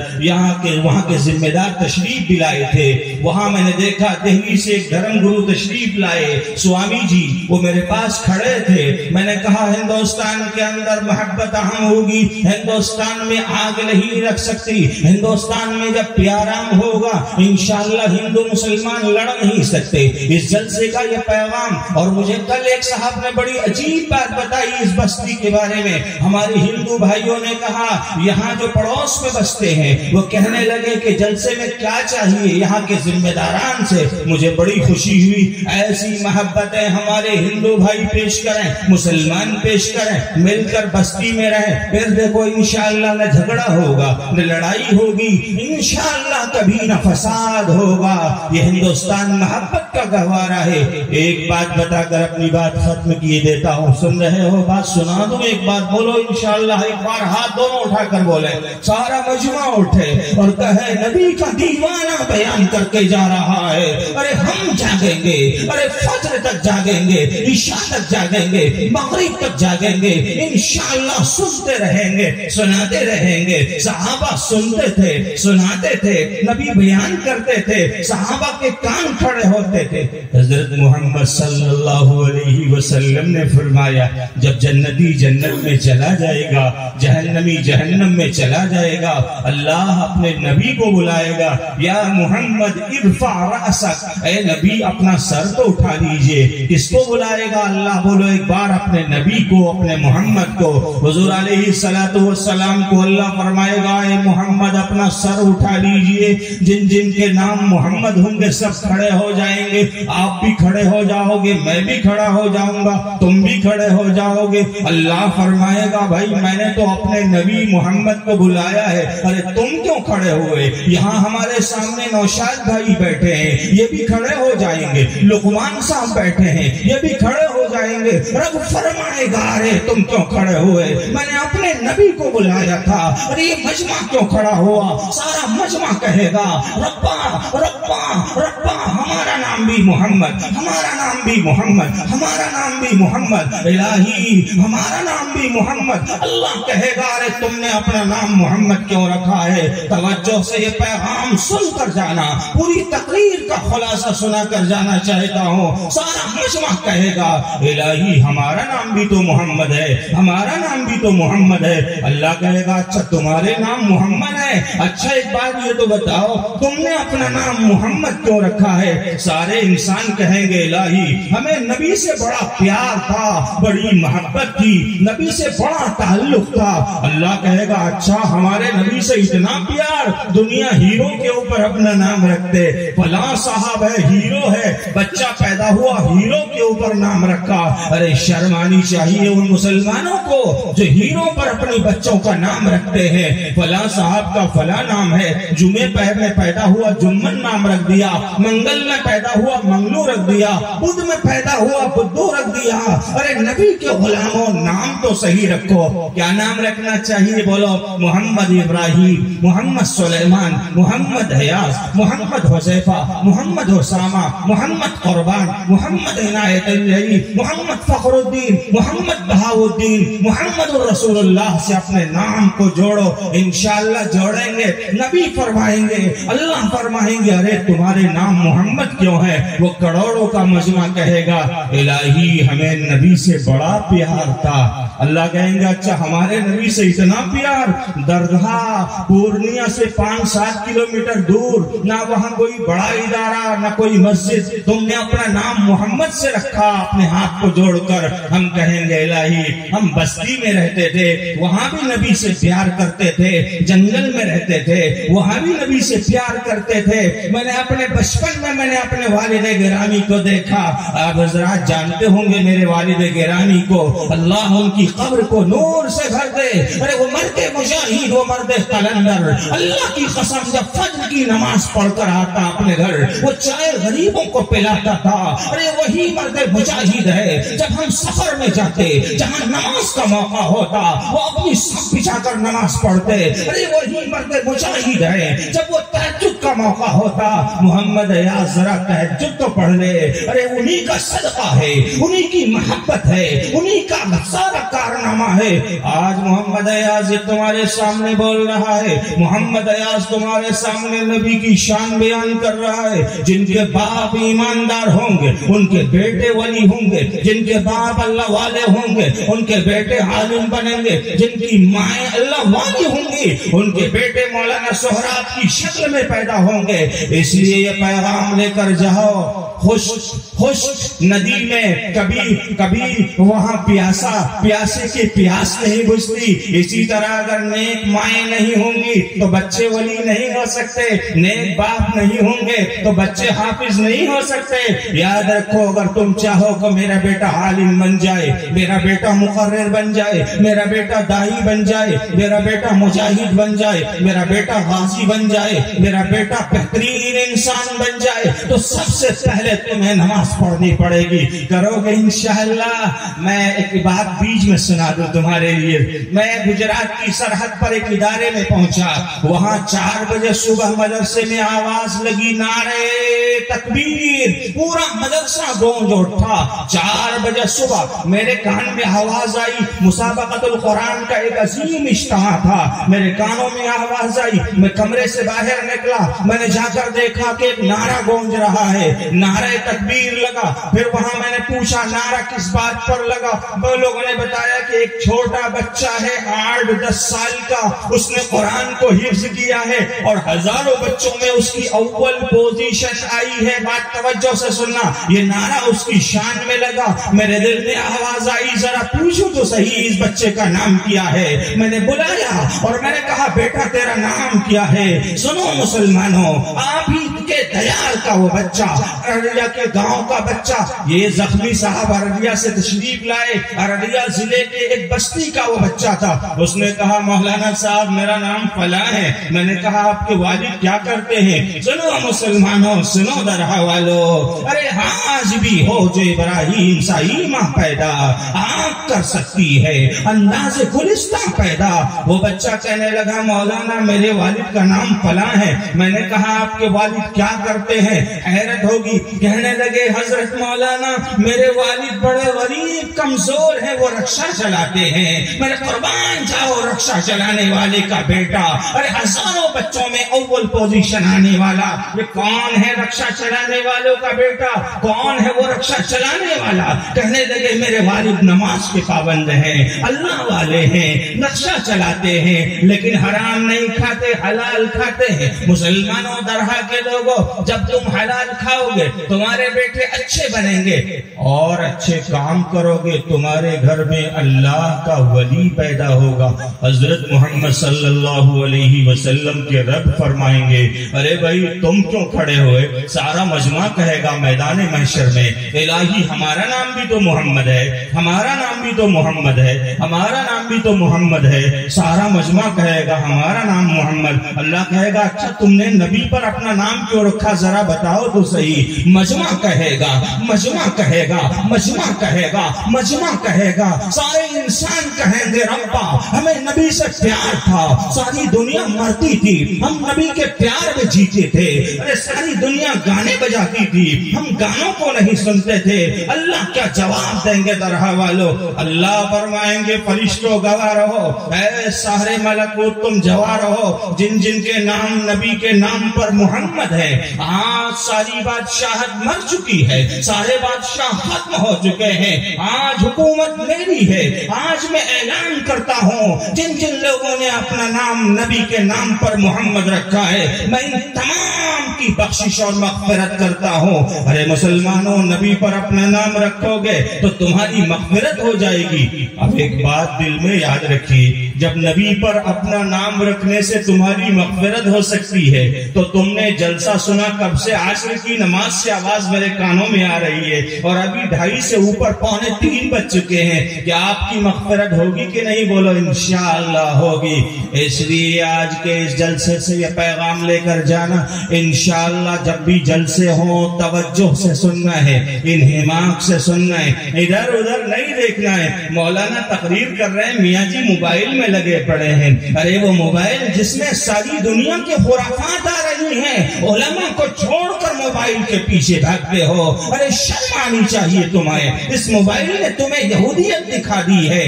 S1: وہاں کے ذمہ دار تشریف بھی لائے تھے. وہاں میں نے دیکھا دہلی سے ایک دھرم گرو تشریف لائے, سوامی جی, وہ میرے پاس کھڑے تھے. میں نے کہا ہندوستان کے اندر محبت اہم ہوگی, ہندوستان میں آگ نہیں رکھ سکتی. ہندوستان میں جب پیار عام ہوگا انشاءاللہ ہندو مسلمان لڑ نہیں سکتے. اس جلسے کا یہ پیغام. اور مجھے کل ایک صاحب نے بڑی عجیب بات بتائی اس بستی کے بارے میں. ہمارے ہندو بھائیوں نے کہا یہاں جو پڑوس میں بستے ہیں وہ کہنے لگے کہ جلسے میں کیا چاہیے یہاں کے ذمہ داران سے. مجھے بڑی خوشی ہوئی. ایسی محبتیں ہمارے ہندو بھائی پیش کریں, مسلمان پیش کریں, مل کر بستی میں رہیں. پھر دیکھو انشاءاللہ نہ جھگڑا ہوگا نہ لڑائی ہوگی, انشاءاللہ کبھی نہ فساد ہوگا. یہ ہندوستان محبت کا گہوارہ ہے. ایک بات بتا کر اپنی بات ختم کیے دیتا ہوں. سن رہے ہو؟ بات سنا دوں, ایک بات بولو انشاءاللہ. ایک بار ہاتھ دونوں اٹھا کر بولے, سارا مجمع اٹھے اور کہے نبی کا دیوانہ بیان کر کے جا رہا ہے. ارے ہم جاگیں گے, ارے فجر تک جاگیں گے, عشاء تک جاگیں گے, مغرب تک جاگیں گے. انشاءاللہ سنتے رہیں گے, سناتے رہیں گے. صحابہ سنتے تھے, سناتے تھے, نبی بیان کرتے تھے, صحابہ کے کان کھڑے ہوتے تھے. حضرت محمد صلی اللہ علیہ وسلم نے فرمایا جب جنتی جنت میں چلا جائے گا, جہنمی جہنم میں چلا جائے گا, اللہ اپنے نبی کو بلائے گا, یا محمد ارفع رأسک, اے نبی اپنا سر تو اٹھا لیجئے. کس کو بلائے گا؟ اللہ. بولو ایک بار اپنے نبی کو, اپنے محمد کو. حضور علیہ السلام کو اللہ فرمائے گا اے محمد اپنا سر اٹھا لیجئے. جن جن کے نام محمد ہوں گے سب کھڑے ہو جائیں گے. آپ بھی کھڑے ہو جاؤ گے, میں بھی کھڑا ہو جاؤں گا, تم بھی کھڑے ہو جاؤ گے. اللہ فرمائے گا بھائی میں نے تو اپنے نبی محمد کو بلایا ہے, ارے تم کیوں کھڑے ہوئے؟ یہاں ہمارے سامنے نوشاد بھائی بیٹھے ہیں, یہ بھی کھڑے ہو جائیں گے. لقمان صاحب بیٹھے ہیں, یہ بھی کھڑے ہو جائیں گے. رب فرمائے گا ارے تم کیوں کھڑے ہوئے؟ میں نے اپنے نبی کو بلایا تھا. ارے یہ مجمع کیوں کھڑا ہوا؟ سارا مجمع کہے گا ربا ربا ربا، ہمارا نام بھی محمد، ہمارا نام بھی محمد، ہمارا نام بھی محمد، الہی ہمارا نام بھی محمد. اللہ کہے گا ارے تم نے اپنا نام محمد کیوں رکھا ہے؟ توجہ سے یہ پیغام سن کر جانا، پوری تقریر کا خلاصہ سنا کر جانا چاہتا ہوں. سارا مجمع کہے گا الہی ہمارا نام بھی تو محمد ہے، ہمارا نام بھی تو محمد ہے. اللہ کہے گا اچھا تمہارے نام محمد ہے؟ اچھا ایک بات یہ تو بتاؤ تم نے اپنا نام محمد کیوں رکھا ہے؟ سارے انسان کہیں گے الہی ہمیں نبی سے بڑا پیار تھا، بڑی محبت تھی، نبی سے بڑا تعلق تھا. اللہ کہے گا اچھا ہمارے نبی سے اتنا پیار، دنیا ہیرو کے اوپر اپنا نام رکھتے، فلاں صاحب ہے ہیرو ہے، بچہ پیدا ہوا ہیرو کے اوپر نام رکھا. ارے شرم آنی چاہیے ان مسلمانوں کو جو ہیرو پر اپنے بچوں کا نام رکھتے ہیں. فلاں صاحب کا فلاں نام ہے، جمعے میں پیدا ہوا جمن نام رکھ دیا، منگل میں پیدا ہوا منگلو رکھ دیا، بدھ میں پیدا ہوا بدھو رکھ دیا. ارے نبی کے غلاموں نام تو صحیح رکھو. کیا نام رکھنا چاہیے بولو؟ محمد ابراہیم، محمد سلیمان، محمد حیاض، محمد حذیفہ، محمد اسامہ، محمد قربان، محمد عنایت اللہ، محمد فخر الدین، محمد بہاؤالدین، محمد الرسول اللہ سے اپنے نام کو جوڑو. انشاءاللہ جوڑیں گے. نبی فرمائیں گے، اللہ فرمائیں گے ارے تمہارے نام محمد کیوں ہے؟ وہ کروڑوں کا مجمع کہے گا الہی ہمیں نبی سے بڑا پیار تھا. اللہ کہیں گے اچھا ہمارے نبی سے اتنا پیار، درگاہ پورنیہ سے 5-7 کلومیٹر دور نہ وہاں کوئی بڑا ادارہ نہ کوئی مسجد، تم نے اپنا نام محمد سے رکھا اپنے ہاتھ کو جوڑ کر. ہم کہیں گے الہی ہم بستی میں رہتے تھے، وہاں بھی نبی سے پیار کرتے تھے، جنگل میں رہتے تھے وہاں بھی نبی سے پیار کرتے تھے. میں نے اپنے بچپن میں نے اپنے والد گرامی کو دیکھا. آپ حضرات جانتے ہوں گے میرے والد گرامی کو، اللہ ان کی قبر کو نور سے بھر دے. ارے وہ مرد مجاہد، وہ مرد قلندر، اللہ کی قسم جب فجر کی نماز پڑھ کر آتا اپنے گھر وہ چائے غریبوں کو پلاتا تھا. ارے وہی مرد مجاہد ہے جب ہم سفر میں جاتے جہاں نماز کا موقع ہوتا وہ اپنی صف بچھا کر نماز پڑھتے. ارے وہی مرد مجاہد ہے جب وہ تہجد کا موقع ہوتا محمد حیاض ذرا تہجد تو پڑھ لے. ارے انہی کا صدقہ ہے، انہی کی محبت ہے، انہی کا سارا کارنامہ ہے. آج محمد حیاض تمہارے سامنے بول رہا ہے، محمد حیاض تمہارے سامنے نبی کی شان بیان کر رہا ہے. جن کے باپ ایماندار ہوں گے ان کے بیٹے ولی ہوں گے، جن کے باپ اللہ والے ہوں گے ان کے بیٹے عالم بنیں گے، جن کی مائیں اللہ والی ہوں گی ان کے بیٹے مولانا سہراب کی شکل میں پیدا ہوں گے. اس لیے یہ پیغام لے کر جاؤ، خوش ندی میں کبھی وہاں پیاسے کی پیاس نہیں بجھتی. اسی طرح اگر نیک مائیں نہیں ہوں گی تو بچے ولی نہیں ہو سکتے، نیک باپ نہیں ہوں گے تو بچے حافظ نہیں ہو سکتے. یاد رکھو اگر تم چاہو کہ میرا بیٹا عالم بن جائے، میرا بیٹا مقرر بن جائے، میرا بیٹا داعی بن جائے، میرا بیٹا مجاہد بن جائے، میرا بیٹا غازی بن جائے، میرا بیٹا بہترین انسان بن جائے تو سب سے پہلے تمہیں نماز پڑھنی پڑے گی. کرو گے انشاءاللہ. میں ایک بات بیچ میں سنا دوں تمہارے لیے. میں گجرات کی سرحد پر ایک ادارے میں پہنچا، وہاں 4 بجے صبح مدرسے میں آواز لگی نعرے تکبیر، پورا مدرسہ گونج اٹھا. 4 بجے صبح میرے کان میں آواز آئی، مسابقت القرآن کا ایک عظیم اجتماع تھا. میرے کانوں میں آواز آئی، میں کمرے سے باہر نکلا، میں نے جا کر دیکھا کہ ایک نعرہ گونج رہا ہے، نعرہ تکبیر لگا. پھر وہاں میں نے پوچھا نعرہ کس بات پر لگا؟ وہ لوگوں نے بتایا کہ ایک چھوٹا بچہ ہے 8-10 سال کا، اس نے قرآن کو حفظ کیا ہے اور ہزاروں بچوں میں اس کی اول پوزیشن آئی ہے. بات توجہ سے سننا، یہ نعرہ اس کی شان میں لگا. میرے دل میں آواز آئی ذرا پوچھو تو صحیح اس بچے کا نام کیا ہے. میں نے بلایا اور میں نے کہا بیٹا تیرا نام کیا ہے؟ سنو مسلمانوں، آپ ہی
S2: کے دیار کا وہ بچہ، ارریہ کے گاؤں کا بچہ، یہ زخمی صاحب ارریہ سے تشریف لائے، ارریہ ضلع کے ایک بستی کا وہ بچہ تھا۔ اس نے کہا مولانا صاحب میرا نام فلاں ہے۔ میں نے کہا آپ کے والد کیا کرتے ہیں؟ سنو مسلمانوں، سنو درہ والو، ارے آج بھی ہو جو ابراہیم سا ایمان پیدا، آپ کر سکتی ہے انداز گلستان پیدا۔ وہ بچہ کہنے لگا مولانا میرے والد کا نام فلاں ہے۔ میں نے کہا آپ کے والد کیا کرتے ہیں؟ حیرت ہوگی، کہنے لگے حضرت مولانا میرے والد بڑے غریب کمزور ہیں، وہ رکشہ چلاتے ہیں۔ میرے قربان جاؤ رکشہ چلانے والے کا بیٹا، ارے ہزاروں بچوں میں اول پوزیشن آنے والا، یہ کون ہے رکشہ چلانے والوں کا بیٹا؟ کون ہے وہ رکشہ چلانے والا؟ کہنے لگے میرے والد نماز کے پابند ہیں، اللہ والے ہیں، رکشہ چلاتے ہیں، لیکن حرام نہیں کھاتے، حلال کھاتے ہیں۔ مسلمانوں درہا کے لوگوں، جب تم حلال کھاؤ گے تمہارے بیٹے اچھے بنیں گے اور اچھے کام کرو گے، تمہارے گھر میں اللہ کا ولی پیدا ہوگا۔ حضرت محمد صلی اللہ علیہ وسلم کے رب فرمائیں گے ارے بھائی تم کیوں کھڑے ہوئے؟ سارا مجمع کہے گا میدان محشر میں الہی ہمارا نام بھی تو محمد ہے، ہمارا نام بھی تو محمد ہے، ہمارا نام بھی تو محمد ہے۔ سارا مجمع کہے گا ہمارا نام محمد۔ اللہ کہے گا اچھا تم نے نبی پر اپنا نام کیوں رکھا ذرا بتاؤ تو صحیح۔ مجمع کہے گا، مجمع کہے گا، مجمع کہے گا، مجمع کہے گا، سارے انسان کہیں گے ربا ہمیں نبی سے پیار تھا، ساری دنیا مرتی تھی ہم نبی کے پیار میں جیتے تھے، ارے ساری دنیا گانے بجاتی تھی ہم گانوں کو نہیں سنتے تھے۔ اللہ کیا جواب دیں گے درہا والو؟ اللہ فرمائیں گے فرشتوں گواہ رہو، اے سارے ملکوت تم گواہ رہو، جن جن کے نام نبی کے نام پر محمد ہے۔ آج ساری بادشاہت مر چکی ہے، سارے بادشاہ ختم ہو چکے ہیں، آج حکومت میری ہے۔ آج میں اعلان کرتا ہوں جن جن لوگوں نے اپنا نام نبی کے نام پر محمد رکھا ہے میں ان تمام کی بخشش اور مغفرت کرتا ہوں۔ ارے مسلمانوں نبی پر اپنا نام رکھو گے تو تمہاری مغفرت ہو جائے گی۔ اب ایک بات دل میں یاد رکھیے، جب نبی پر اپنا نام رکھنے سے تمہاری مغفرت ہو سکتی ہے تو تم نے جلسہ سنا کب سے؟ عصر کی نماز سے آواز میرے کانوں میں آ رہی ہے اور ابھی 2:30 سے اوپر 2:45 بج چکے ہیں۔ کیا آپ کی مغفرت ہوگی کہ نہیں؟ بولو انشاءاللہ ہوگی۔ اس لیے آج کے اس جلسے سے یہ پیغام لے کر جانا، انشاءاللہ جب بھی جلسے ہوں توجہ سے سننا ہے، انہماک سے سننا ہے، ادھر ادھر نہیں دیکھنا ہے۔ مولانا تقریر کر رہے ہیں، میاں جی موبائل میں لگے پڑے ہیں۔ ارے وہ موبائل جس میں ساری دنیا کے خرافات آ رہی ہیں، علماء کو چھوڑ کر موبائل کے پیچھے بھاگتے ہو، ارے شرم آنی چاہیے تمہیں۔ اس موبائل نے تمہیں یہودیت دکھا دی ہے،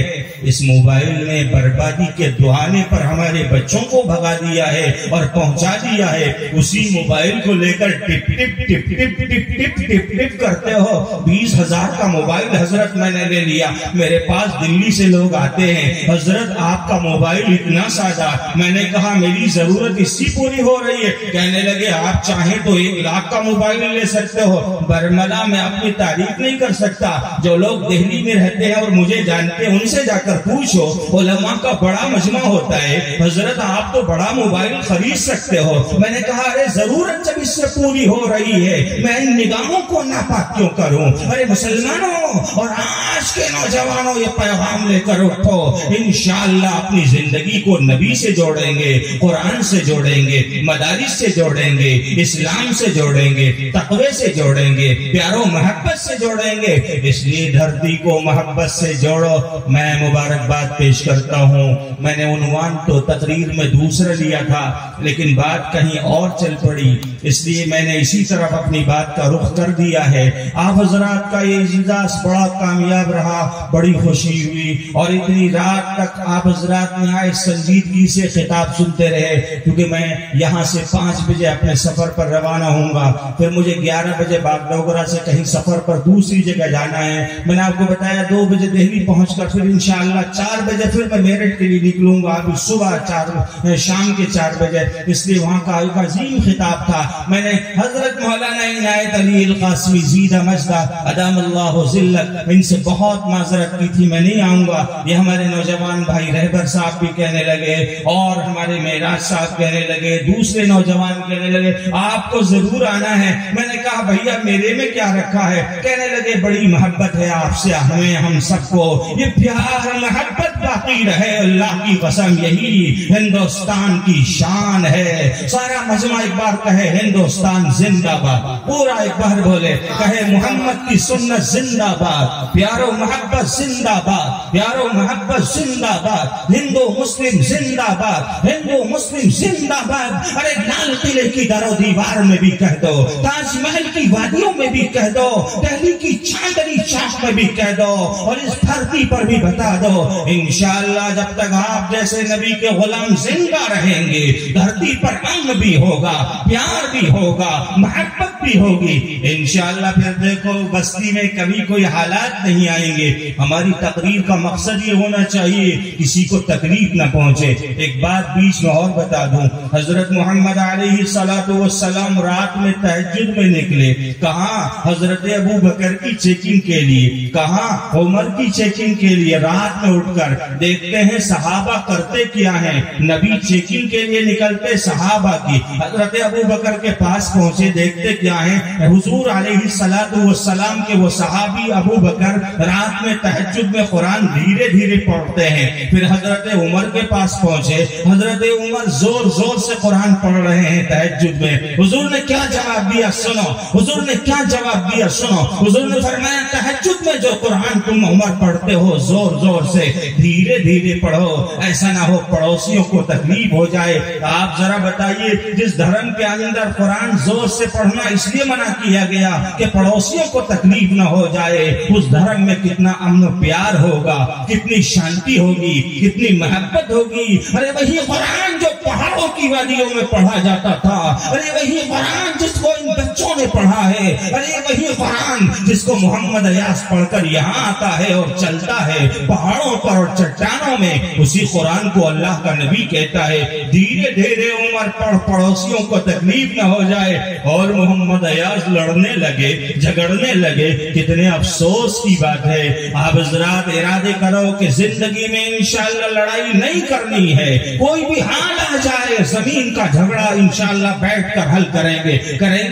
S2: اس موبائل نے بربادی کے دہانے پر ہمارے بچوں کو بھگا دیا ہے اور پہنچا دیا ہے۔ اسی موبائل کو لے کر ٹپ ٹپ ٹپ ٹپ ٹپ ٹپ ٹپ ٹپ کرتے ہو۔ 20,000 کا موبائل حضرت میں نے لے لیا، میرے پاس دلی سے لوگ آتے ہیں حضرت آپ کا موبائل اتنا سادہ، میں نے کہا میری ضرورت اس سے پوری ہو رہی ہے۔ کہنے لگے آپ چاہیں تو 1 لاکھ کا موبائل لے سکتے ہو۔ برملا میں اپنی تعریف نہیں کر سکتا، جو لوگ دہلی میں رہتے ہیں اور مجھے جانتے ہیں ان سے جا کر پوچھو، علماء کا بڑا مجمع ہوتا ہے، حضرت آپ تو بڑا موبائل خرید سکتے ہو۔ میں نے کہا ارے ضرورت جب اس سے پوری ہو رہی ہے میں ان نگاہوں کو ناپاک کیوں کروں؟ ارے مسلمانوں اور آج کے نوجوانوں یہ پیغام لے کر اٹھو، انشاءاللہ اپنی زندگی کو نبی سے جوڑیں گے، قرآن سے جوڑیں گے، مدارس سے جوڑیں گے، اسلام سے جوڑیں گے، تقوی سے جوڑیں گے، پیار و محبت سے جوڑیں گے۔ اس لیے دھرتی کو محبت سے جوڑو۔ میں مبارکباد پیش کرتا ہوں، میں نے عنوان تو تقریر میں دوسرا لیا تھا لیکن بات کہیں اور چل پڑی، اس لیے میں نے اسی طرف اپنی بات کا رخ کر دیا ہے۔ آپ حضرات کا یہ اجلاس بڑا کامیاب رہا، بڑی خوشی ہوئی اور اتنی رات تک آپ حضرات نہایت سنجیدگی سے خطاب سنتے رہے، کیونکہ میں یہاں سے 5 بجے اپنے سفر پر روانہ ہوں گا، پھر مجھے 11 بجے باگڈوگرہ سے کہیں سفر پر دوسری جگہ جانا ہے۔ میں نے آپ کو بتایا 2 بجے دہلی پہنچ کر پھر انشاءاللہ 4 بجے پھر میں میرٹھ کے لیے نکلوں گا، ابھی صبح 4 شام کے 4 بجے۔ اس اس لیے وہاں کا ایک عظیم خطاب تھا. میں نے حضرت مولانا عنایت علی القاسمی زیدہ مجدہ ادام اللہ ذلت ان سے بہت معذرت کی تھی، میں نہیں آؤں گا. یہ ہمارے نوجوان بھائی رہبر صاحب بھی کہنے لگے اور ہمارے معراج صاحب کہنے لگے، دوسرے نوجوان کہنے لگے آپ کو ضرور آنا ہے. میں نے کہا بھیا میرے میں کیا رکھا ہے؟ کہنے لگے بڑی محبت ہے آپ سے ہمیں، ہم سب کو یہ پیار محبت باقی رہے. اللہ کی قسم یہی ہندوستان کی شان ہے. سارا مجمع ایک بار کہے ہندوستان زندہ باد، پورا ایک بار بولے کہے محمد کی سنت زندہ باد، پیارو محبت زندہ باد، پیارو محبت زندہ باد، ہندو مسلم زندہ باد، ہندو مسلم زندہ باد. ارے لال قلعے کی در و دیوار میں بھی کہہ دو، تاج محل کی وادیوں میں بھی کہہ دو، دہلی کی چاندنی چوک میں بھی کہہ دو، اور اس دھرتی پر بھی بتا دو. انشاءاللہ جب تک آپ جیسے نبی کے غلام زندہ رہیں گے دھرتی پر امن بھی ہوگا، پیار بھی ہوگا، محبت بھی ہوگی. انشاءاللہ پھر دیکھو بستی میں کبھی کوئی حالات نہیں آئیں گے. ہماری تقریر کا مقصد یہ ہونا چاہیے کسی کو تکلیف نہ پہنچے. ایک بات بیچ میں اور بتا دوں، حضرت محمد علیہ السلام رات میں تہجد میں نکلے. کہاں؟ حضرت ابو بکر کی چیکنگ کے لیے، کہاں؟ عمر کی چیکنگ کے لیے. رات میں اٹھ کر دیکھتے ہیں صحابہ کرتے کیا ہیں. نبی چیکنگ کے لیے نکلتے صحابہ کی، حضرت ابو بکر کے پاس پہنچے دیکھتے کیا ہیں حضور علیہ السلام کے وہ صحابی ابو بکر رات میں تہجد میں قرآن دھیرے دھیرے پڑھتے ہیں. پھر حضرت عمر کے پاس پہنچے، حضرت عمر زور زور سے قرآن پڑھ رہے ہیں تہجد میں. حضور نے کیا جواب دیا سنو، حضور نے کیا جواب دیا سنو. حضور نے فرمایا تہجد میں جو قرآن تم عمر پڑھتے ہو زور زور سے دھیرے دھیرے پڑھو، ایسا نہ ہو پڑوسیوں کو تکلیف ہو جائے. آپ ذرا بتائیے جس دھرم کے اندر قرآن زور سے پڑھنا اس لیے منع کیا گیا کہ پڑوسیوں کو تکلیف نہ ہو جائے، اس دھرم میں کتنا امن و پیار ہوگا، کتنی شانتی ہوگی، کتنی محبت ہوگی. ارے وہی قرآن جو پہاڑوں کی وادیوں میں پڑھا جاتا تھا، ارے وہی قرآن جس کو ان بچوں نے پڑھا ہے، ارے وہی قرآن جس کو محمد ایاز پڑھ کر یہاں آتا ہے اور چلتا ہے پہاڑوں پر اور چٹانوں میں، اسی قرآن کو اللہ کا نبی کہتا ہے دھیرے دھیرے عمر پڑھ پڑوسیوں کو تکلیف نہ ہو جائے. اور محمد ایاز لڑنے لگے، جھگڑنے لگے. کتنے افسوس کی بات ہے. آپ حضرات ارادے کرو کہ زندگی میں انشاءاللہ لڑائی نہیں کرنی ہے. کوئی بھی حال آ جائے زمین کا جھگڑا انشاءاللہ بیٹھ کر حل کریں گے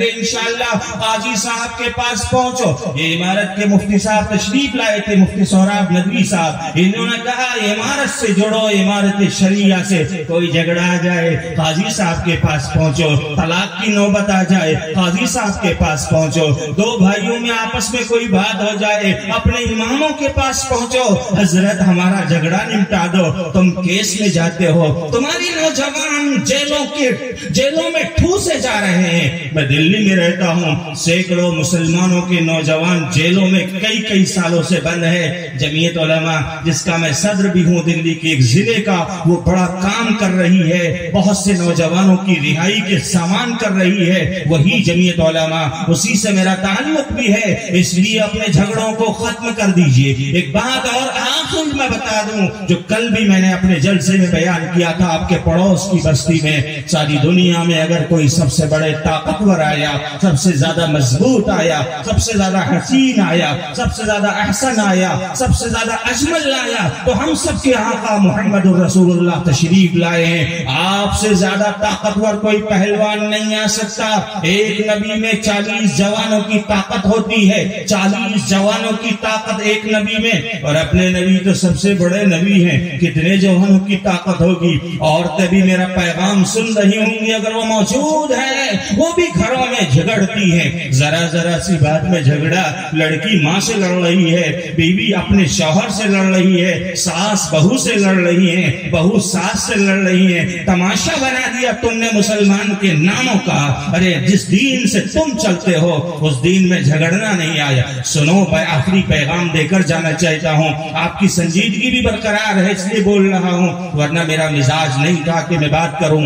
S2: انشاءاللہ. قاضی صاحب کے پاس پہنچو. یہ عمارت کے مفتی صاحب تشریف لائے تھے، مفتی سہراب ندوی صاحب. انہوں نے کہا عمارت سے جڑو، عمارت شریعہ سے. کوئی جھگڑا آ جائے قاضی صاحب کے پاس پہنچو، طلاق کی نوبت آ جائے قاضی صاحب کے پاس پہنچو، دو بھائیوں میں آپس میں کوئی بات ہو جائے اپنے اماموں کے پاس پہنچو، حضرت ہمارا جھگڑا نمٹا دو. تم کیس میں جاتے ہو، تمہاری نوجوان جیلوں میں ٹھوسے جا رہے ہیں. میں دلی میں رہتا ہوں، سینکڑوں مسلمانوں کے نوجوان جیلوں میں کئی سالوں سے بند ہے. جمعیت علماء جس کا میں صدر بھی ہوں دلی کے ایک ضلع کا، وہ بڑا کام کر رہی ہے، بہت سے نوجوانوں کی رہائی کے سامان کر رہی ہے، وہی جمعیت علماء. اسی سے میرا تعلق بھی ہے، اس لیے اپنے جھگڑوں کو ختم کر دیجئے. ایک بات اور آخر میں بتا دوں جو کل بھی میں نے اپنے جلسے میں بیان کیا تھا آپ کے پڑوس کی بستی میں. ساری دنیا میں اگر کوئی سب سے بڑے طاقتور آیا، سب سے زیادہ مضبوط آیا، سب سے زیادہ حسین آیا، سب سے زیادہ احسن آیا، سب سے زیادہ اجمل آیا، تو ہم سب کے آقا محمد الرسول اللہ تشریف لائے ہیں. آپ سے زیادہ طاقتور کوئی پہلوان نہیں آ سکتا. ایک نبی میں 40 جوانوں کی طاقت ہوتی ہے، 40 جوانوں کی طاقت ایک نبی میں. اور اپنے نبی تو سب سے بڑے نبی ہیں، کتنے جوانوں کی طاقت ہوگی. عورتیں بھی میرا پیغام سن رہی ہوں گی، اگر وہ موجود ہے، وہ بھی گھروں میں جھگڑتی ہیں. ذرا سی بات میں جھگڑا، لڑکی ماں سے لڑ رہی ہے، بیوی اپنے شوہر سے لڑ رہی ہے، ساس بہو سے لڑ رہی ہے، بہو ساس سے لڑ رہی ہے. تماشا بنا دیا تم نے مسلمان کے ناموں کا. ارے جس دین سے تم چلتے ہو اس دین میں جھگڑنا نہیں آیا. سنو، میں آخری پیغام دے کر جانا چاہتا ہوں. آپ کی سنجیدگی بھی برقرار ہے اس لیے بول رہا ہوں، ورنہ میرا مزاج نہیں تھا کہ میں بات کروں.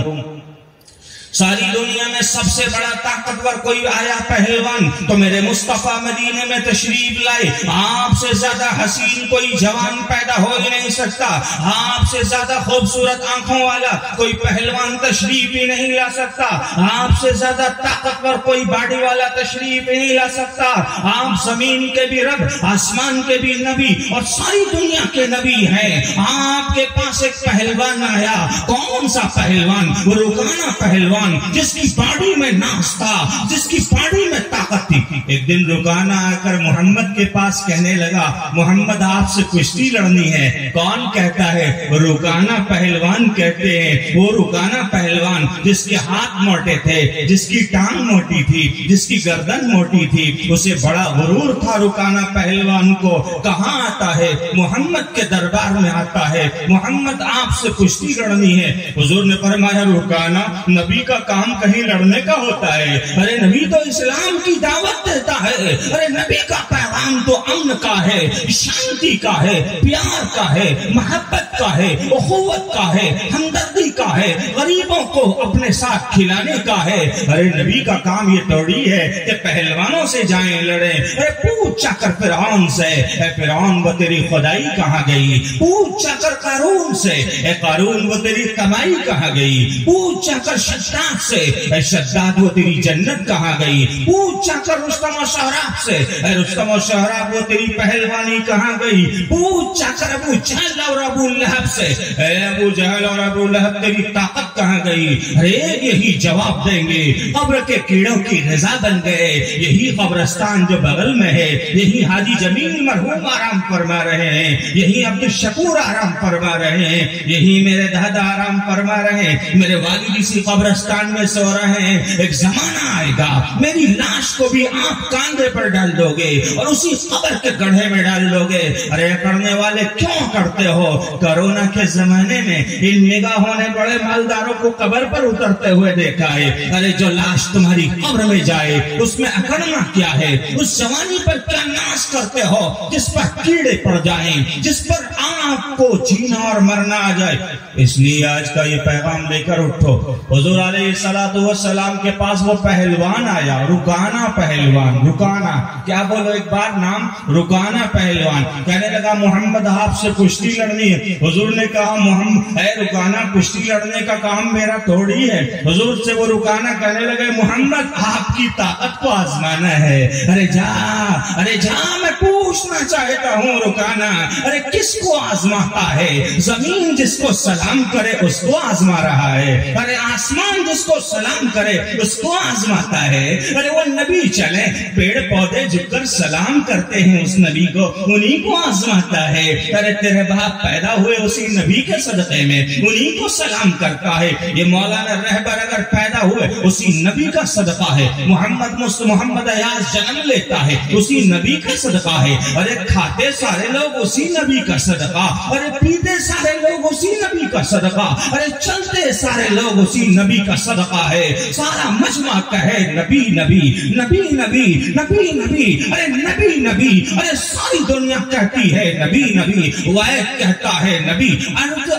S2: ساری دنیا میں سب سے بڑا طاقتور کوئی آیا پہلوان تو میرے مصطفیٰ مدینے میں تشریف لائے. آپ سے زیادہ حسین کوئی جوان پیدا ہو ہی نہیں سکتا. آپ سے زیادہ خوبصورت آنکھوں والا کوئی پہلوان تشریف ہی نہیں لا سکتا. آپ سے زیادہ طاقتور کوئی باڈی والا تشریف ہی نہیں لا سکتا. آپ زمین کے بھی رب، آسمان کے بھی نبی اور ساری دنیا کے نبی ہیں. آپ کے پاس ایک پہلوان آیا. کون سا پہلوان؟ وہ رکانہ پہلوان جس کی باڈی میں ناز تھا، جس کی باڈی میں طاقت تھی. ایک دن رکانہ آ کر محمد کے پاس کہنے لگا محمد آپ سے کشتی لڑنی ہے. کون کہتا ہے؟ رکانہ پہلوان کہتے ہیں. وہ رکانہ پہلوان جس کے ہاتھ موٹے تھے، جس کی ٹانگ موٹی تھی، جس کی گردن موٹی تھی، اسے بڑا غرور تھا رکانہ پہلوان کو. کہاں آتا ہے؟ محمد کے دربار میں آتا ہے. محمد آپ سے کشتی لڑنی ہے. حضور نے فرمایا رکانہ نبی کا کام کہیں لڑنے کا ہوتا ہے؟ ارے نبی تو اسلام کی دعوت دیتا ہے. ارے نبی کا پیغام تو امن کا ہے، شانتی کا ہے، پیار کا ہے، محبت کا ہے، اخوت کا ہے، ہمدردی کا ہے، غریبوں کو اپنے ساتھ کھلانے کا ہے. ارے نبی کا کام یہ توڑی ہے کہ پہلوانوں سے جائیں لڑیں. ارے پوچھا کر فرعون سے اے فرعون وہ تیری خدائی کہاں گئی. پوچھا کر قارون سے اے قارون وہ تیری کمائی کہاں گئی. پوچھا کر شداد سے اے شداد وہ تیری جنت کہاں گئی. پوچھا کر رستم و شہراب سے اے رستم و شہراب وہ تیری پہلوانی کہاں گئی. پوچھا کر ابو جہل اور ابو لہب سے اے ابو جہل اور ابو لہب تیری طاقت کہاں گئی. ارے یہی جواب دیں گے. قبر کے کیڑوں کی غذا بن گئے. یہی قبرستان جو بغل میں ہے، یہی حاجی جمیل مرحوم آرام فرما رہے ہیں، یہی عبد الشکور آرام فرما رہے ہیں، یہی میرے دادا آرام فرما رہے ہیں، میرے والد اسی قبرستان میں سو رہے ہیں. ایک زمانہ آئے گا میری لاش کو بھی آپ کاندھے پر ڈال دو گے اور اسی قبر کے گڑھے میں ڈال دو گے. ارے کرنے والے کیوں کرتے ہو؟ کرونا کے زمانے میں ان نگاہوں نے بڑے مالداروں کو قبر پر اترتے ہوئے دیکھا ہے. ارے جو لاش تمہاری قبر میں جائے اس میں اکڑنا کیا ہے؟ اس جوانی پر کیا ناز کرتے ہو جس پر کیڑے پڑ جائیں، جس پر آپ کو جینا اور مرنا آ جائے. اس لیے آج کا یہ پیغام لے کر اٹھو. حضور علیہ السلام کے پاس وہ پہلوان آیا، رکانہ پہلوان. رکانہ کیا بولو ایک بار نام؟ رکانہ پہلوان. کہنے لگا محمد آپ سے کشتی لڑنی ہے. حضور نے کہا محمد اے رکانہ کشتی لڑنے کا کام میرا تھوڑی ہے. حضور سے وہ رکانہ کہنے لگے محمد آپ کی طاقت کو آزمانا ہے. ارے جا میں پوچھنا چاہتا ہوں رکانہ ارے کس کو آزماتا ہے؟ زمین جس کو سلام کرے اس کو آزما رہا ہے. ارے آسمان جس کو سلام کرے اس کو آزماتا ہے. ارے وہ نبی چلے پیڑ پودے جھک کر سلام کرتے ہیں اس نبی کو، انہی کو آزماتا ہے. ارے تیرے باپ پیدا ہوئے اسی نبی کے صدقے میں، انہی کو سلام کرتا ہے. یہ مولانا رہبر اگر پیدا ہوئے اسی نبی کا صدقہ ہے. محمد ایاز جنم لیتا ہے اسی نبی کا صدقہ ہے. ارے کھاتے سارے لوگ اسی نبی کا صدقہ، ارے پیتے سارے لوگ اسی نبی کا صدقہ، ارے چلتے سارے لوگ اسی نبی کا صدقہ ہے. سارا مجمع کہے نبی نبی نبی نبی نبی نبی ارے نبی نبی. ارے ساری دنیا کہتی ہے نبی نبی. وید کہتا ہے نبی،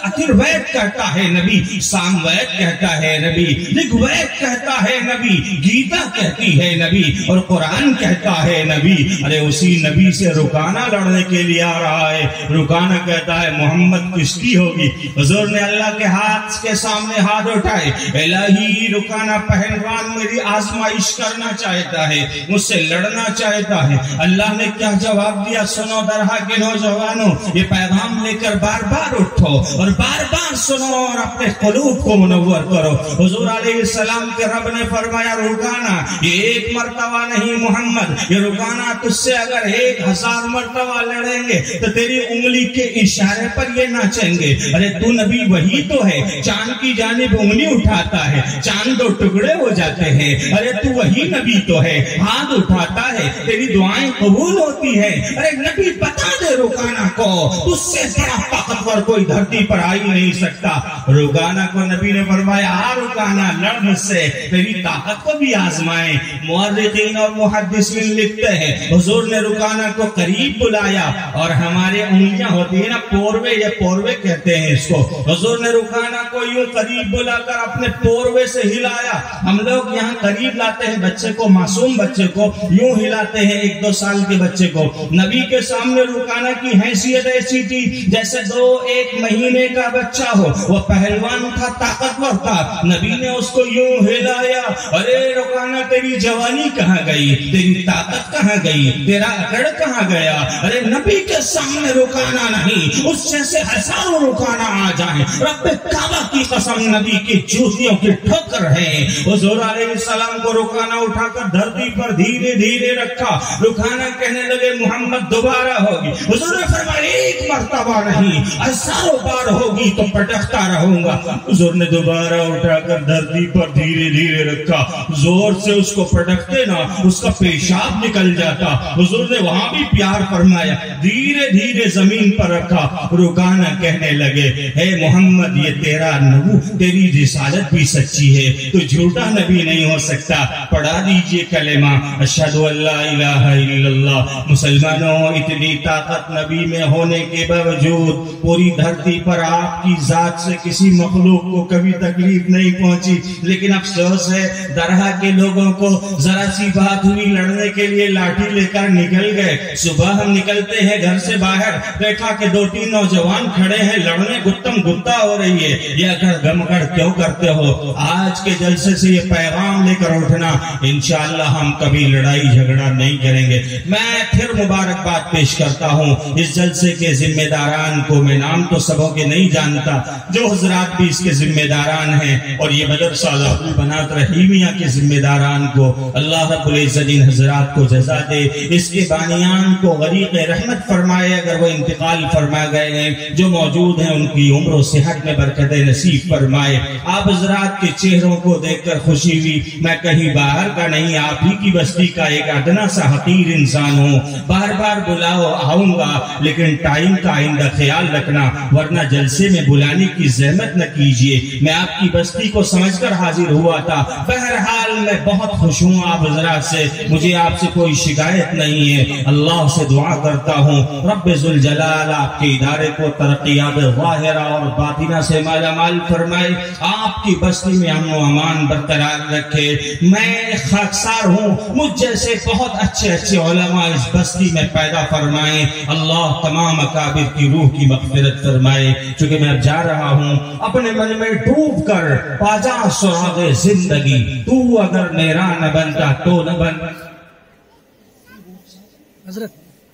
S2: اتروید کہتا ہے نبی، سام وید کہتا ہے نبی، رگ وید کہتا ہے نبی، گیتا کہتی ہے نبی اور قرآن کہتا ہے نبی. ارے اسی نبی سے رکانہ لڑنے کے لیے آ رہا ہے. رکانہ کہتا ہے محمد کشتی ہوگی. حضور نے اللہ کے ہاتھ کے سامنے ہاتھ اٹھائے. الہی رکانہ پہلوان میری آزمائش کرنا چاہتا ہے، مجھ سے لڑنا چاہتا ہے. اللہ نے کیا جواب دیا؟ سنو درہا کے نوجوانوں، یہ پیغام لے کر بار بار اٹھو اور بار بار سنو اور اپنے قلوب کو منور کرو. حضور علیہ السلام کے رب نے فرمایا رکانہ یہ ایک مرتبہ نہیں محمد، یہ رکانہ تجھ سے اگر 1000 مرتبہ لڑیں گے تو تیری انگلی کے اشارے پر یہ ناچیں گے. ارے تو نبی وہی تو ہے، چاند کی جانب انگلی اٹھاتا ہے چاند 2 ٹکڑے ہو جاتے ہیں. ارے تو وہی نبی تو ہے، ہاتھ اٹھاتا ہے تیری دعائیں قبول ہوتی ہے. ارے نبی بتا دے رکانہ کو تجھ سے بڑا طاقتور کوئی دھرتی پر آ ہی نہیں سکتا. رکانہ کو نبی نے فرمایا رکانا لڑ مجھ سے، تیری طاقت کو بھی آزمائیں۔ مورخین اور محدثین لکھتے ہیں حضور نے رکانا کو قریب بلایا، اور ہمارے انگلیاں ہوتی ہیں نا پوروے، یہ پوروے کہتے ہیں اس کو، حضور نے رکانا کو یوں قریب بلا کر اپنے پوروے سے ہلایا۔ ہم لوگ یہاں قریب لاتے ہیں بچے کو، معصوم بچے کو یوں ہلاتے ہیں، 1-2 سال کے بچے کو۔ نبی کے سامنے رکانا کی حیثیت ایسی تھی جیسے 2-1 مہینے کا بچہ ہو، وہ پہلوان تھا، طاقتور تھا۔ نبی نے اس کو یوں ہلایا، ارے رکانا تیری جوانی کہاں گئی، تیری طاقت کہاں گئی، تیرا اکڑ کہاں گیا؟ ارے نبی کے سامنے رکانا نہیں، اس جیسے ہزاروں رکانا آ جائیں، رب کعبہ کی قسم نبی کی جوتیوں کی ٹھوکر ہے۔ حضور علیہ السلام کو رکانا اٹھا کر دھرتی پر دھیرے دھیرے رکھا، رکانا کہنے لگے محمد دوبارہ ہوگی، حضور نے فرمایا 1 مرتبہ نہیں، ہزاروں بار ہوگی تو پٹکتا رہوں گا۔ حضور نے دوبارہ اٹھا کر دھرتی پر دھیرے دھیرے رکھا، زور سے اس کو پٹکتے نا اس کا پیشاب نکل جاتا۔ حضور نے وہاں بھی پیار فرمایا، دھیرے دھیرے زمین پر رکھا۔ رکانا کہنے لگے اے محمد یہ تیرا نبو، تیری رسالت بھی سچی ہے، تو جھوٹا نبی نہیں ہو سکتا، پڑھا دیجئے کلمہ اشہد ان لا الہ الا اللہ۔ مسلمانوں اتنی طاقت نبی میں ہونے کے باوجود پوری دھرتی پر آپ کی ذات سے کسی مخلوق کو کبھی تکلیف نہیں پہنچی، لیکن افسوس ہے درہا کے لوگوں کو ذرا سی بات ہوئی لڑنے کے لیے لاٹھی لے کر نکل گئے۔ صبح ہم نکلتے ہیں گھر سے باہر، دیکھا کہ 2-3 نوجوان کھڑے ہیں لڑنے، گتم گتا ہو رہی ہے، یہ اگر گمگڑ کیوں کرتے ہو؟ آج کے جلسے سے یہ پیغام لے کر اٹھنا، انشاءاللہ ہم کبھی لڑائی جھگڑا نہیں کریں گے۔ میں پھر مبارکباد پیش کرتا ہوں اس جلسے کے ذمہ داران کو، میں نام تو سبوں کے نہیں جانتا، جو حضرات بھی اس کے ذمہ داران ہیں، اور یہ مدرسہ البنات رحیمیہ کے ذمہ داران کو اللہ رب العزت ان حضرات کو جزا دے، اس کے بانیان کو غریق رحمت فرمائے، اگر وہ انتقال فرما گئے ہیں، جو موجود ہیں ان کی عمر و صحت میں برکت نصیب فرمائے۔ آپ حضرات کے چہروں کو دیکھ کر خوشی ہوئی، میں کہیں باہر کا نہیں، آپ ہی کی بستی کا ایک ادنا سا حقیر انسان ہوں، بار بار بلاؤ آؤں گا، لیکن ٹائم کا آئندہ خیال رکھنا، ورنہ جلسے میں بلانے کی زحمت نہ کیجیے۔ میں آپ کی بستی کو سمجھ کر حاضر ہوا تھا، بہرحال میں بہت خوش ہوں آپ حضرات سے، مجھے آپ سے کوئی شکایت نہیں ہے۔ اللہ سے دعا کرتا ہوں رب ذوالجلال آپ کے ادارے کو ترقیات ظاہرہ اور باطنہ سے مالا مال فرمائے، آپ کی بستی میں امن و امان برقرار رکھے۔ میں خاکسار ہوں، مجھ جیسے بہت اچھے اچھے علماء اس بستی میں پیدا فرمائیں، اللہ تمام اکابر کی روح کی مغفرت فرمائے۔ چونکہ میں اب جا رہا ہوں، اپنے من میں ڈوب کر پاجا سراغ زندگی، تو اگر میرا نہ بنتا تو نہ بن۔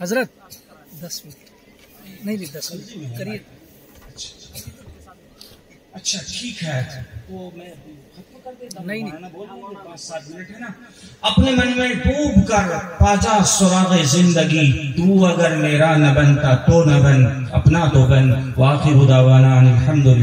S3: حضرت 10 منٹ نہیں، 10 منٹ کریے۔
S2: اچھا ٹھیک ہے،
S3: نہیں
S2: 5-7 منٹ ہے نا۔ اپنے من میں ڈوب کر پاجا سراغ زندگی، تو اگر میرا نہ بنتا تو نہ بن، اپنا تو بن۔ وآخر دعوانا الحمدللہ۔